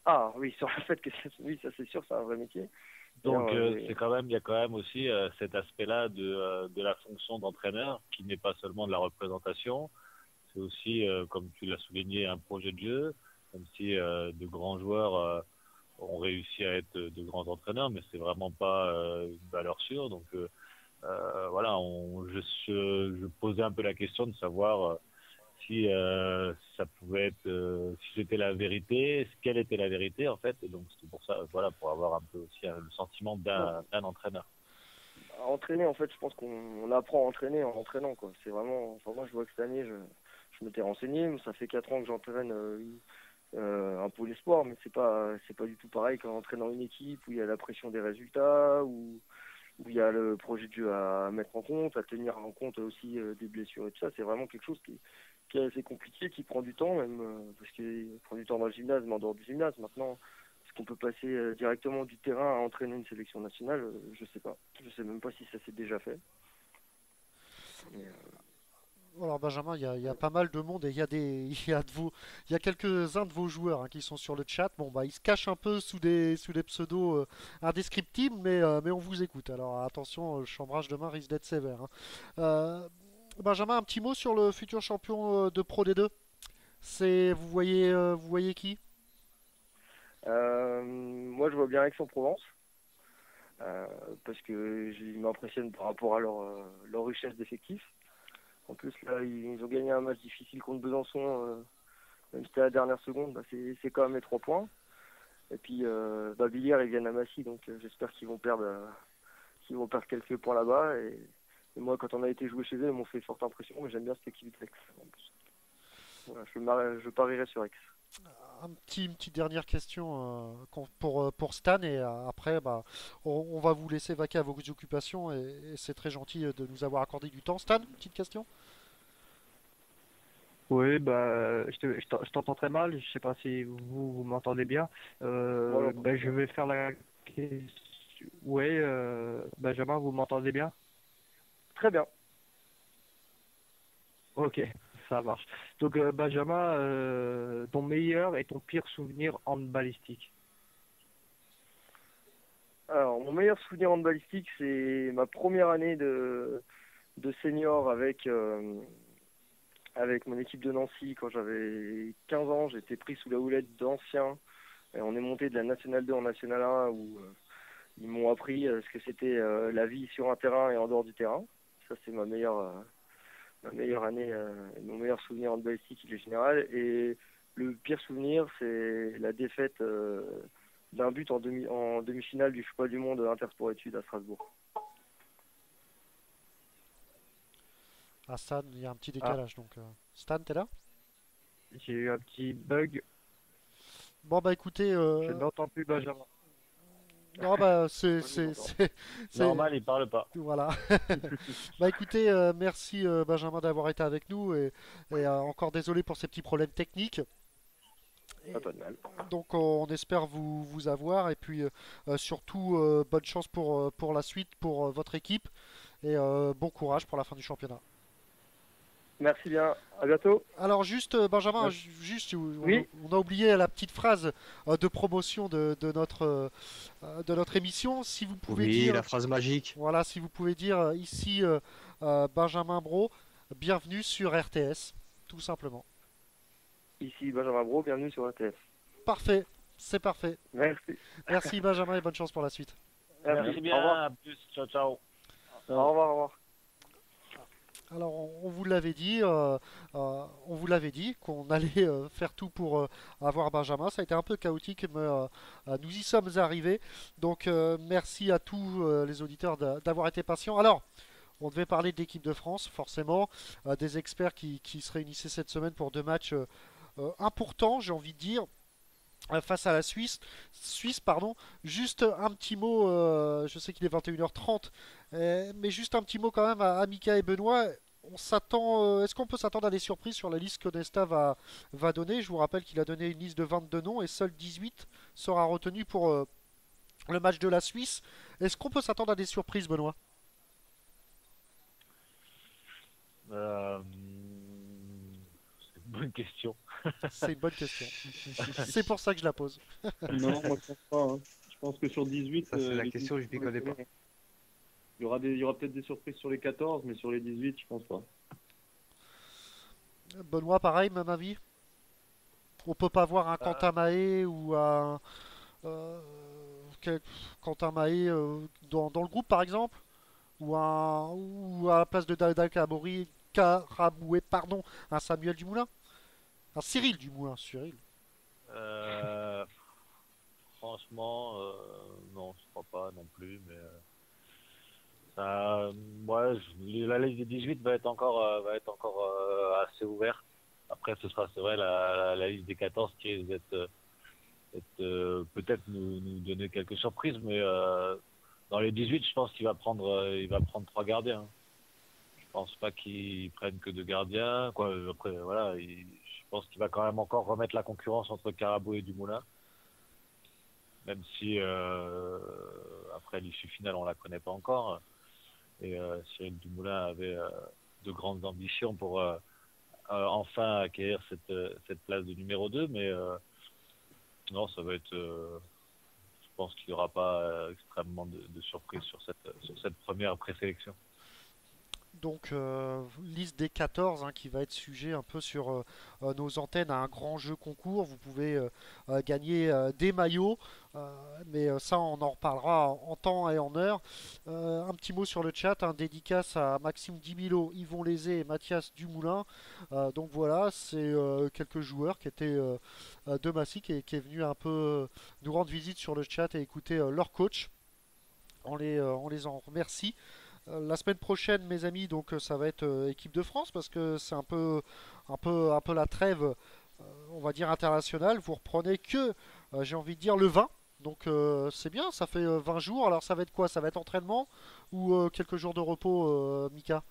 Ah oui, sur le fait que oui, ça c'est sûr, c'est un vrai métier. Donc il y a quand même aussi cet aspect-là de la fonction d'entraîneur, qui n'est pas seulement de la représentation, c'est aussi, comme tu l'as souligné, un projet de jeu, même si de grands joueurs ont réussi à être de grands entraîneurs, mais c'est vraiment pas une valeur sûre. Donc voilà, je posais un peu la question de savoir si ça pouvait être, si c'était la vérité, quelle était la vérité en fait. Et donc c'était pour ça, voilà, pour avoir un peu aussi le sentiment d'un entraîneur. À entraîner, en fait, je pense qu'on apprend à entraîner en entraînant, quoi. C'est vraiment, enfin, moi je vois que cette année, je m'étais renseigné, mais ça fait 4 ans que j'entraîne un pôle espoir, mais c'est pas du tout pareil qu'en entraînant une équipe où il y a la pression des résultats, où il y a le projet de jeu à mettre en compte, à tenir en compte aussi des blessures et tout ça. C'est vraiment quelque chose qui est assez compliqué, qui prend du temps, même parce qu'il prend du temps dans le gymnase, mais en dehors du gymnase. Maintenant, est-ce qu'on peut passer directement du terrain à entraîner une sélection nationale? Je sais pas. Je sais même pas si ça s'est déjà fait. Alors Benjamin, il y a pas mal de monde et il y a quelques-uns de vos joueurs hein, qui sont sur le chat. Bon bah ils se cachent un peu sous des pseudos indescriptibles, mais on vous écoute. Alors attention, le chambrage demain risque d'être sévère, hein. Benjamin, un petit mot sur le futur champion de Pro D2. Vous voyez qui? Moi, je vois bien Aix-en-Provence, parce que ils m'impressionnent par rapport à leur richesse d'effectifs. En plus, là, ils ont gagné un match difficile contre Besançon, même si c'était à la dernière seconde, c'est quand même les 3 points. Et puis, Villiers, ils viennent à Massy, donc j'espère qu'ils vont perdre quelques points là-bas. Et moi, quand on a été joué chez eux, ils m'ont fait forte impression, mais j'aime bien cette équipe d'Aix. Voilà, je parierais sur Aix. Une petite dernière question pour Stan et après on va vous laisser vaquer à vos occupations et c'est très gentil de nous avoir accordé du temps. Stan, petite question? Oui, je t'entends très mal. Je sais pas si vous m'entendez bien. Je vais faire la question Ouais, Benjamin, vous m'entendez bien? Très bien. Ok, ça marche. Donc, Benjamin, ton meilleur et ton pire souvenir handballistique? Alors, mon meilleur souvenir handballistique, c'est ma première année de senior avec mon équipe de Nancy. Quand j'avais 15 ans, j'étais pris sous la houlette d'anciens. Et on est monté de la Nationale 2 en Nationale 1 où ils m'ont appris ce que c'était la vie sur un terrain et en dehors du terrain. Ça, c'est ma meilleure année, mon meilleur souvenir handballistique, il est général. Et le pire souvenir, c'est la défaite d'un but en demi-finale du championnat du monde Intersport Études à Strasbourg. Ah, Stan, il y a un petit décalage. Donc, Stan, t'es là? J'ai eu un petit bug. Bon, bah écoutez. Je n'entends plus Benjamin. Non, bah, c'est Normal, il parle pas. Voilà. Bah écoutez, merci Benjamin d'avoir été avec nous et encore désolé pour ces petits problèmes techniques. Pas de mal. Donc on espère vous avoir et puis surtout bonne chance pour la suite pour votre équipe et bon courage pour la fin du championnat. Merci bien, à bientôt. Alors juste Benjamin, juste Oui. on a oublié la petite phrase de promotion de notre émission. Si vous pouvez Oui, dire, la phrase magique. voilà, si vous pouvez dire ici Benjamin Brault, bienvenue sur RTS, tout simplement. Ici Benjamin Brault, bienvenue sur RTS. Parfait, c'est parfait. Merci. Merci Benjamin et bonne chance pour la suite. Merci bien, Au revoir. à plus, ciao ciao. Au revoir, au revoir. Alors on vous l'avait dit, qu'on allait faire tout pour avoir Benjamin. Ça a été un peu chaotique, mais nous y sommes arrivés. Donc merci à tous les auditeurs d'avoir été patients. Alors, on devait parler de l'équipe de France, forcément, des experts qui se réunissaient cette semaine pour 2 matchs importants, j'ai envie de dire. Face à la Suisse, pardon. Juste un petit mot, je sais qu'il est 21h30, mais juste un petit mot quand même à Mika et Benoît. On s'attend, est-ce qu'on peut s'attendre à des surprises sur la liste que Nesta va donner? Je vous rappelle qu'il a donné une liste de 22 noms et seul 18 sera retenu pour le match de la Suisse. Est-ce qu'on peut s'attendre à des surprises, Benoît? C'est une bonne question. C'est une bonne question. C'est pour ça que je la pose. Non, moi je pense pas. Hein. Je pense que sur 18, Ça, c'est la question, je ne connais pas. Il y aura peut-être des surprises sur les 14, mais sur les 18, je pense pas. Benoît, pareil, même avis? On peut pas voir un Quentin Mahé ou un Quentin Mahé dans le groupe, par exemple? Ou à la place de Dal Karaboué, pardon, un Samuel Dumoulin? Un Cyril Dumoulin, Cyril. Franchement, non, je crois pas non plus, mais ouais, la liste des 18 va être encore assez ouverte. Après, ce sera, c'est vrai, la liste des 14 qui risque d'être peut-être nous donner quelques surprises, mais dans les 18, je pense qu'il va prendre 3 gardiens. Je pense pas qu'il prenne que 2 gardiens. Quoi, après, voilà, je pense qu'il va quand même encore remettre la concurrence entre Carabou et Dumoulin. Même si après l'issue finale, on la connaît pas encore. Et Cyril Dumoulin avait de grandes ambitions pour enfin acquérir cette place de numéro 2, mais non, ça va être. Je pense qu'il n'y aura pas extrêmement de surprises sur cette première présélection. Donc, liste des 14 hein, qui va être sujet un peu sur nos antennes à un grand jeu concours. Vous pouvez gagner des maillots, mais ça, on en reparlera en temps et en heure. Un petit mot sur le chat, un dédicace à Maxime Dimilo, Yvon Lézé et Mathias Dumoulin. Donc voilà, c'est quelques joueurs qui étaient de Massy qui est venu un peu nous rendre visite sur le chat et écouter leur coach. On les en remercie. La semaine prochaine, mes amis, donc ça va être équipe de France parce que c'est un peu la trêve, on va dire internationale. Vous reprenez que, j'ai envie de dire, le 20. Donc c'est bien, ça fait 20 jours. Alors ça va être quoi? Ça va être entraînement ou quelques jours de repos, Mika?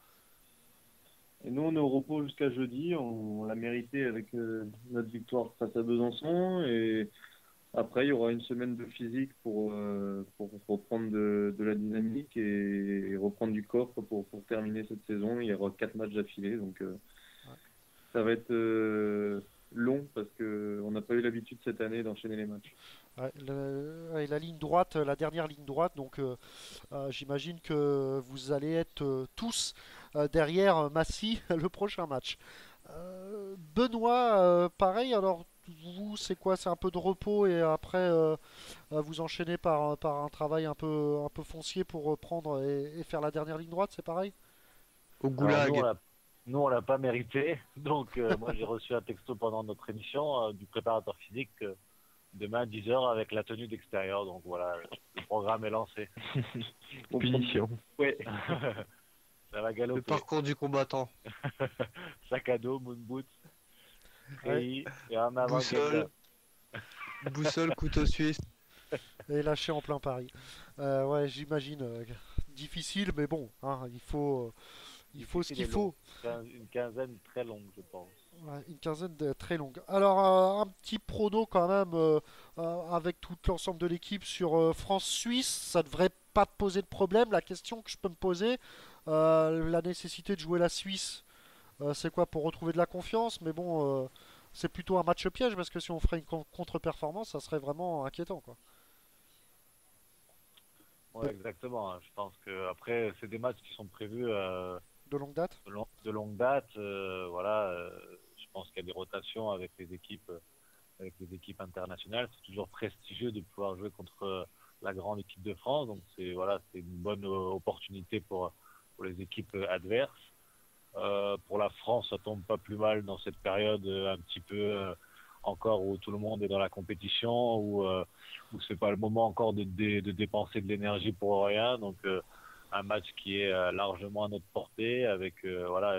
Et nous, on est au repos jusqu'à jeudi. On l'a mérité avec notre victoire face à Besançon. Et Après, il y aura une semaine de physique pour reprendre de la dynamique et reprendre du coffre pour terminer cette saison. Il y aura 4 matchs d'affilée, donc ça va être long parce qu'on n'a pas eu l'habitude cette année d'enchaîner les matchs. Ouais, ouais, la ligne droite, la dernière ligne droite, donc j'imagine que vous allez être tous derrière Massy le prochain match. Benoît, pareil, alors vous, c'est quoi? C'est un peu de repos et après vous enchaînez par un travail un peu foncier pour reprendre et faire la dernière ligne droite, c'est pareil? Au Alors, goulag. nous, on l'a pas mérité. Donc, moi, j'ai reçu un texto pendant notre émission du préparateur physique demain à 10h avec la tenue d'extérieur. Donc, voilà, le programme est lancé. Punition. Oui. Ça va Le galoper. parcours du combattant. Sac à dos, moon boots, Ouais. et en avant. Boussole. Boussole, couteau suisse. Et lâché en plein Paris. Ouais, j'imagine. Difficile, mais bon, hein, il faut ce qu'il faut. Une quinzaine très longue, je pense. Ouais, une quinzaine de très longue. Alors, un petit prono quand même avec tout l'ensemble de l'équipe sur France-Suisse. Ça devrait pas te poser de problème. La question que je peux me poser, la nécessité de jouer la Suisse, c'est quoi pour retrouver de la confiance? Mais bon, c'est plutôt un match piège parce que si on ferait une contre-performance, ça serait vraiment inquiétant, quoi. Ouais, exactement. Hein. Je pense que après, c'est des matchs qui sont prévus De longue date? de longue date. Voilà, je pense qu'il y a des rotations avec les équipes internationales. C'est toujours prestigieux de pouvoir jouer contre la grande équipe de France. Donc c'est voilà, c'est une bonne opportunité pour les équipes adverses. Pour la France, ça tombe pas plus mal dans cette période un petit peu encore où tout le monde est dans la compétition, où c'est pas le moment encore de dépenser de l'énergie pour rien. Donc un match qui est largement à notre portée, avec voilà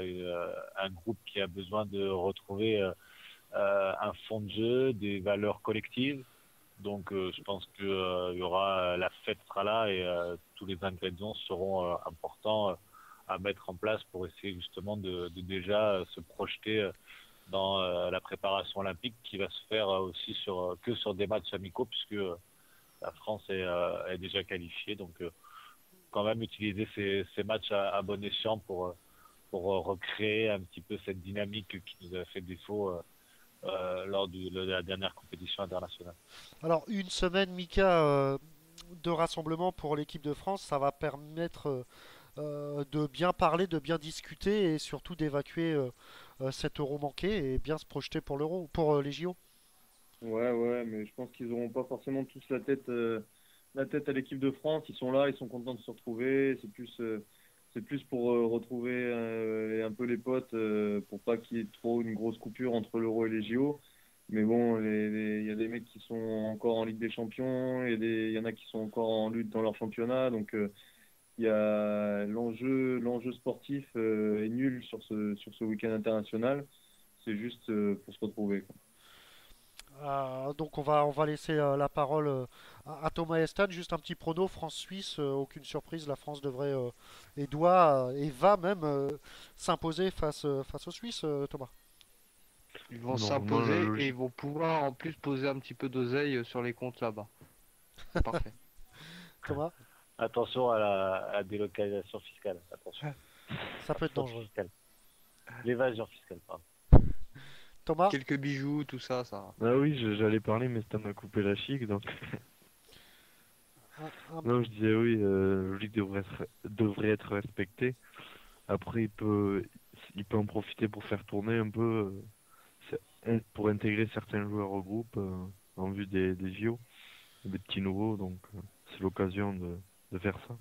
un groupe qui a besoin de retrouver un fond de jeu, des valeurs collectives. Donc je pense que il y aura la fête sera là et tous les ingrédients seront importants à mettre en place pour essayer justement de déjà se projeter dans la préparation olympique qui va se faire aussi que sur des matchs amicaux puisque la France est déjà qualifiée. Donc quand même utiliser ces matchs à bon escient pour recréer un petit peu cette dynamique qui nous a fait défaut lors de la dernière compétition internationale. Alors, une semaine, Mika, de rassemblement pour l'équipe de France, ça va permettre de bien parler, de bien discuter et surtout d'évacuer cet euro manqué et bien se projeter pour l'euro, pour les JO. Ouais, mais je pense qu'ils n'auront pas forcément tous la tête à l'équipe de France. Ils sont là, ils sont contents de se retrouver. C'est plus pour retrouver un peu les potes, pour pas qu'il y ait trop une grosse coupure entre l'Euro et les JO. Mais bon, il y a des mecs qui sont encore en Ligue des Champions, il y en a qui sont encore en lutte dans leur championnat. Donc il y a l'enjeu sportif est nul sur ce week-end international. C'est juste pour se retrouver, quoi. Donc on va laisser la parole à Thomas Estan. Juste un petit prono, France-Suisse, aucune surprise, la France devrait et doit et va même s'imposer face aux Suisses, Thomas. Ils vont Non, s'imposer moi, et ils vont pouvoir en plus poser un petit peu d'oseille sur les comptes là-bas. C'est parfait. Thomas, Attention à la délocalisation fiscale. Attention. ça peut être dangereux. Fiscale. L'évasion fiscale, pardon. Thomas, Quelques bijoux, tout ça. Ah oui, j'allais parler, mais ça m'a coupé la chic, donc... Non, je disais oui, Logic devrait être respecté. Après, il peut en profiter pour faire tourner un peu, pour intégrer certains joueurs au groupe en vue des JO, des petits nouveaux, donc c'est l'occasion de faire ça.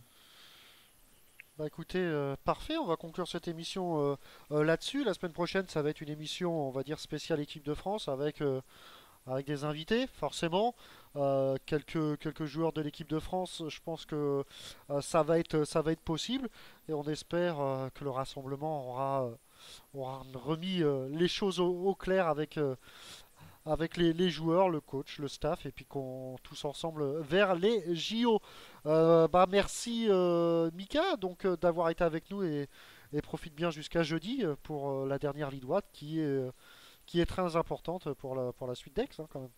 bah écoutez, parfait, on va conclure cette émission là-dessus. La semaine prochaine, ça va être une émission, on va dire, spéciale équipe de France avec des invités, forcément. Quelques joueurs de l'équipe de France, je pense que ça va être possible. Et on espère que le rassemblement aura remis les choses au clair avec les joueurs, le coach, le staff, et puis qu'on tous ensemble vers les JO. Bah merci Mika donc d'avoir été avec nous et profite bien jusqu'à jeudi pour la dernière ligne droite qui est très importante pour la suite d'Aix, hein, quand même.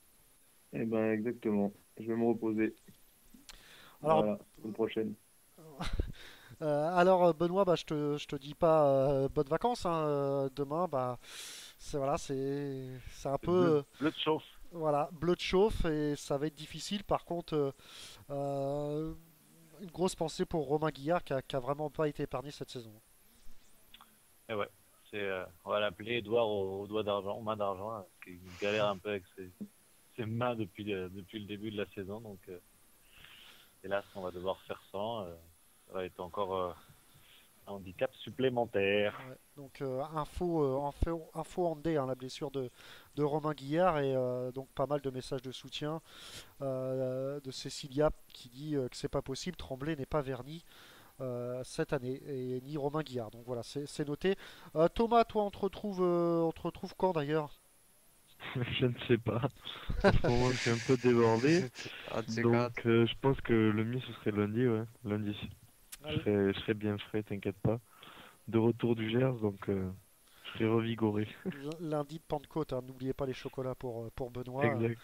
Eh ben, exactement. Je vais me reposer. Alors, Voilà, semaine prochaine. alors Benoît, bah, je te dis pas bonnes vacances, hein. Demain, bah, c'est un peu Bleu de chauffe. voilà, bleu de chauffe et ça va être difficile. Par contre, euh, une grosse pensée pour Romain Guillard qui a vraiment pas été épargné cette saison. Et ouais, on va l'appeler Edouard au doigt d'argent, aux mains d'argent, hein, qui galère un peu avec ses mains depuis le début de la saison. Donc, hélas, on va devoir faire sans. Ça va être encore un handicap supplémentaire. Ouais, donc info Andé, hein, la blessure de Romain Guillard et donc pas mal de messages de soutien de Cécilia qui dit que c'est pas possible, Tremblay n'est pas verni cette année et ni Romain Guillard. Donc voilà, c'est noté. Thomas, toi on te retrouve quand d'ailleurs? Je ne sais pas. En ce moment, je suis un peu débordé. Un de ces Donc, quatre. je pense que le mieux, ce serait lundi, ouais. Lundi. Allez. Je serai bien frais, t'inquiète pas. De retour du Gers, donc je serai revigoré. Lundi de Pentecôte, hein, n'oubliez pas les chocolats pour Benoît. Exact.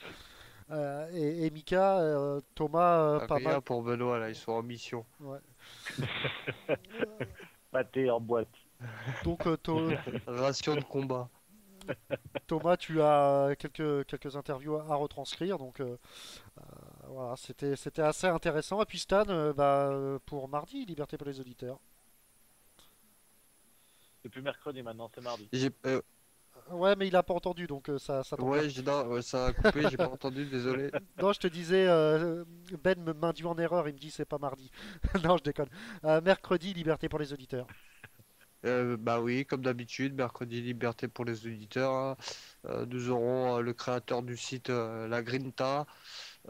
Et Mika, Thomas, pas Rien mal. pour Benoît, là, ils sont en mission. Ouais. Pâté en boîte. Donc Ration de combat. Thomas, tu as quelques interviews à retranscrire, donc voilà, c'était assez intéressant. Et puis Stan, pour mardi, Liberté pour les auditeurs. C'est plus mercredi maintenant, c'est mardi. Ouais, mais il a pas entendu, donc ça tombe Ouais, bien. non, ouais, ça a coupé, j'ai pas entendu, désolé. Non, je te disais, Ben m'induit en erreur, il me dit c'est pas mardi. Non, je déconne. Mercredi, Liberté pour les auditeurs. Bah oui, comme d'habitude, mercredi liberté pour les auditeurs, hein. Nous aurons le créateur du site La Grinta,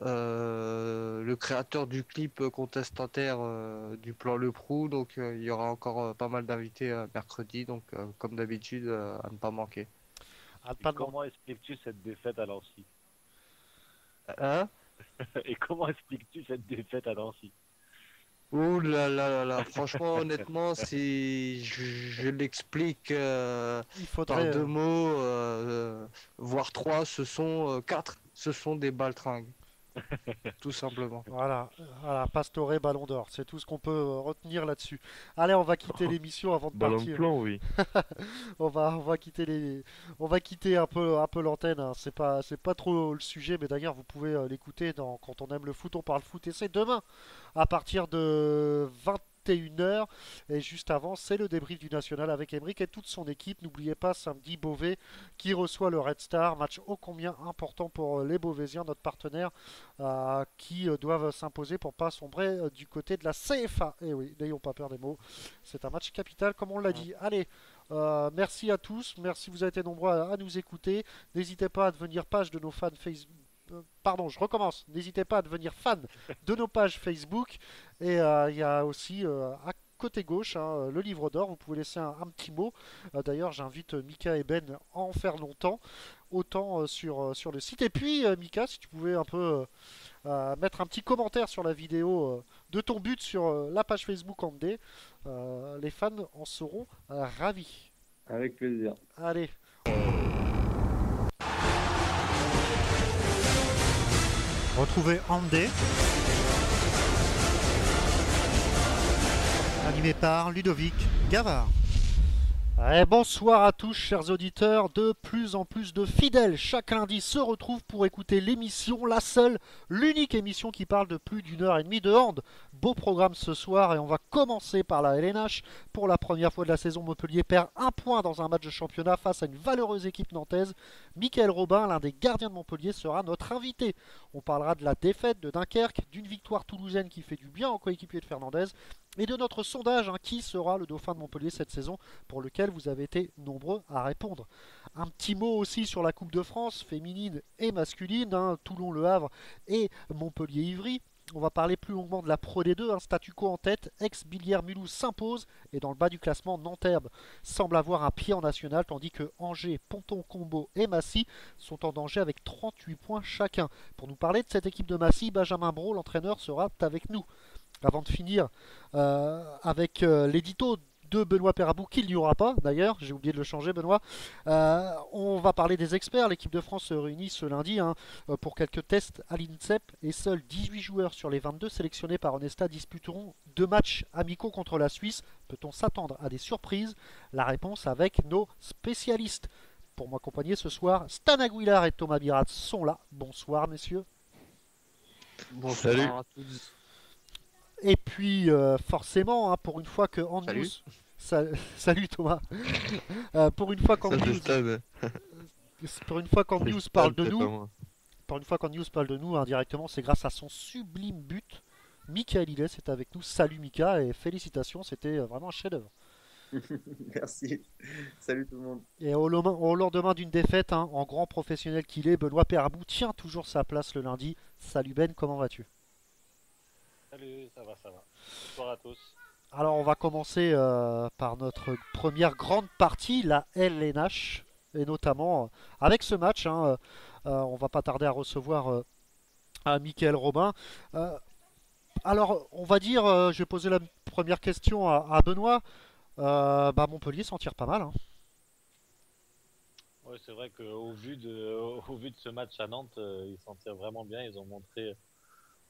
le créateur du clip contestataire du plan Le Prou. Donc il y aura encore pas mal d'invités mercredi. Donc comme d'habitude, à ne pas manquer. Et comment expliques-tu cette défaite à Nancy? Hein? Et comment expliques-tu cette défaite à Nancy? Ouh là là là là, franchement, honnêtement, si je l'explique Il faudrait, par deux mots, voire trois, ce sont quatre, ce sont des baltringues, tout simplement. Voilà, Pastore, Ballon d'Or, c'est tout ce qu'on peut retenir là-dessus. Allez, on va quitter l'émission avant de Ballon de partir. plomb, oui. on va quitter un peu l'antenne, hein. C'est pas trop le sujet, mais d'ailleurs vous pouvez l'écouter quand on aime le foot, on parle foot et c'est demain à partir de 21h et juste avant c'est le débrief du National avec Emeric et toute son équipe. N'oubliez pas samedi Beauvais qui reçoit le Red Star, match ô combien important pour les Beauvaisiens, notre partenaire, qui doivent s'imposer pour pas sombrer du côté de la CFA. Et oui, n'ayons pas peur des mots, c'est un match capital comme on l'a dit. Allez, merci à tous, merci, vous avez été nombreux à nous écouter. N'hésitez pas à devenir page de nos fans Facebook. Pardon, je recommence. N'hésitez pas à devenir fan de nos pages Facebook. Et il y a aussi à côté gauche, hein, le livre d'or. Vous pouvez laisser un petit mot. D'ailleurs, j'invite Mika et Ben à en faire longtemps, autant sur le site. Et puis, Mika, si tu pouvais un peu mettre un petit commentaire sur la vidéo de ton but sur la page Facebook Andé, les fans en seront ravis. Avec plaisir. Allez. Retrouvez Andé, animé par Ludovic Gavard. Bonsoir à tous, chers auditeurs. De plus en plus de fidèles chaque lundi se retrouvent pour écouter l'émission, la seule, l'unique émission qui parle de plus d'1h30 de hand. Beau programme ce soir et on va commencer par la LNH. Pour la première fois de la saison, Montpellier perd un point dans un match de championnat face à une valeureuse équipe nantaise. Michael Robin, l'un des gardiens de Montpellier, sera notre invité. On parlera de la défaite de Dunkerque, d'une victoire toulousaine qui fait du bien en coéquipier de Fernandez et de notre sondage, hein, qui sera le dauphin de Montpellier cette saison, pour lequel vous avez été nombreux à répondre. Un petit mot aussi sur la Coupe de France, féminine et masculine, hein, Toulon-Le Havre et Montpellier-Ivry. On va parler plus longuement de la Pro D2, un statu quo en tête, ex-Billière-Mulhouse s'impose et dans le bas du classement, Nanterre semble avoir un pied en national, tandis que Angers, Ponton, Combo et Massy sont en danger avec 38 points chacun. Pour nous parler de cette équipe de Massy, Benjamin Brault, l'entraîneur, sera avec nous. Avant de finir avec l'édito de Benoît Perabou, qu'il n'y aura pas d'ailleurs, j'ai oublié de le changer Benoît. On va parler des experts, l'équipe de France se réunit ce lundi pour quelques tests à l'INSEP et seuls 18 joueurs sur les 22 sélectionnés par Onesta disputeront 2 matchs amicaux contre la Suisse. Peut-on s'attendre à des surprises? La réponse avec nos spécialistes. Pour m'accompagner ce soir, Stan Aguilar et Thomas Birat sont là. Bonsoir messieurs. Bonsoir Salut. à tous. Et puis forcément, pour une fois que Andrews... Salut Thomas. Pour une fois qu'Andrews parle de nous, pour une fois qu'Andrews parle de nous indirectement, c'est grâce à son sublime but. Michael Hilles est avec nous. Salut Mika et félicitations, c'était vraiment un chef-d'œuvre. Merci. Salut tout le monde. Et au lendemain d'une défaite, en grand professionnel qu'il est, Benoît Perabou tient toujours sa place le lundi. Salut Ben, comment vas-tu? Salut, ça va, ça va. Bonsoir à tous. Alors on va commencer par notre première grande partie, la LNH, et notamment avec ce match. On va pas tarder à recevoir Mickaël Robin. Alors on va dire, je vais poser la première question à Benoît. Montpellier s'en tire pas mal. Ouais, c'est vrai qu'au vu de ce match à Nantes, ils s'en tirent vraiment bien. Ils ont montré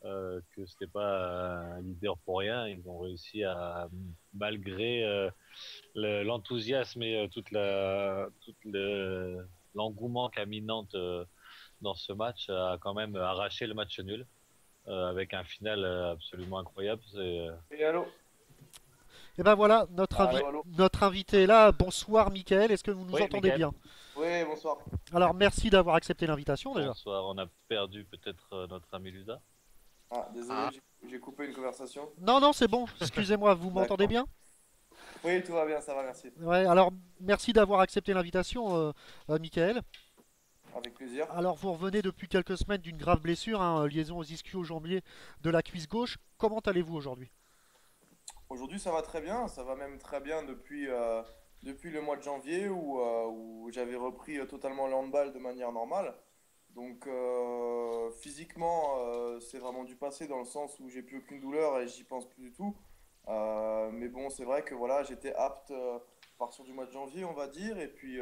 que c'était pas un leader pour rien. Ils ont réussi à, malgré l'enthousiasme et tout l'engouement qu'a mis Nantes dans ce match, à quand même arracher le match nul avec un final absolument incroyable. Et allô? Et ben voilà, notre invité est là. Bonsoir Mickaël, est-ce que vous nous entendez Mickaël. bien? Oui, bonsoir. Alors merci d'avoir accepté l'invitation déjà. Bonsoir, on a perdu peut-être notre ami Luda. Ah, désolé, j'ai coupé une conversation. Non, c'est bon, excusez-moi, vous m'entendez bien? Oui, tout va bien, ça va, merci. Ouais, alors merci d'avoir accepté l'invitation, Mickaël. Avec plaisir. Alors vous revenez depuis quelques semaines d'une grave blessure, liaison aux ischio-jambiers de la cuisse gauche. Comment allez-vous aujourd'hui? Aujourd'hui, ça va très bien, ça va même très bien depuis le mois de janvier où j'avais repris totalement le handball de manière normale. Donc physiquement, c'est vraiment du passé dans le sens où j'ai plus aucune douleur et j'y pense plus du tout. Mais bon, c'est vrai que voilà, j'étais apte à partir du mois de janvier, on va dire, et puis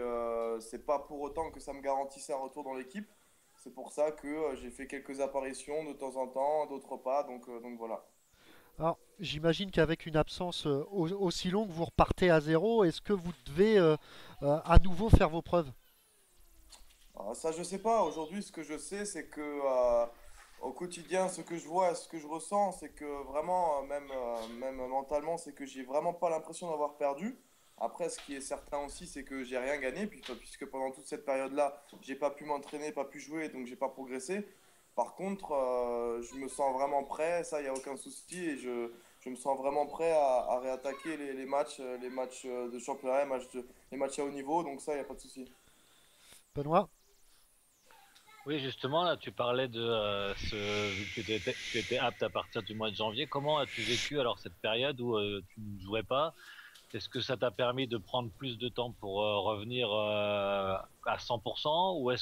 c'est pas pour autant que ça me garantissait un retour dans l'équipe. C'est pour ça que j'ai fait quelques apparitions de temps en temps, d'autres pas, donc voilà. Alors, j'imagine qu'avec une absence aussi longue, vous repartez à zéro. Est-ce que vous devez à nouveau faire vos preuves? Alors, ça, je sais pas. Aujourd'hui, ce que je sais, c'est que au quotidien, ce que je vois, ce que je ressens, c'est que vraiment, même mentalement, c'est que j'ai vraiment pas l'impression d'avoir perdu. Après, ce qui est certain aussi, c'est que j'ai rien gagné, puisque pendant toute cette période-là, j'ai pas pu m'entraîner, pas pu jouer, donc j'ai pas progressé. Par contre, je me sens vraiment prêt, ça, il n'y a aucun souci, et je me sens vraiment prêt à réattaquer les matchs de championnat, les matchs à haut niveau, donc ça, il n'y a pas de souci. Benoît? Oui, justement, là, tu parlais vu que tu étais apte à partir du mois de janvier. Comment as-tu vécu alors cette période où tu ne jouais pas? Est-ce que ça t'a permis de prendre plus de temps pour revenir à 100% ou est-ce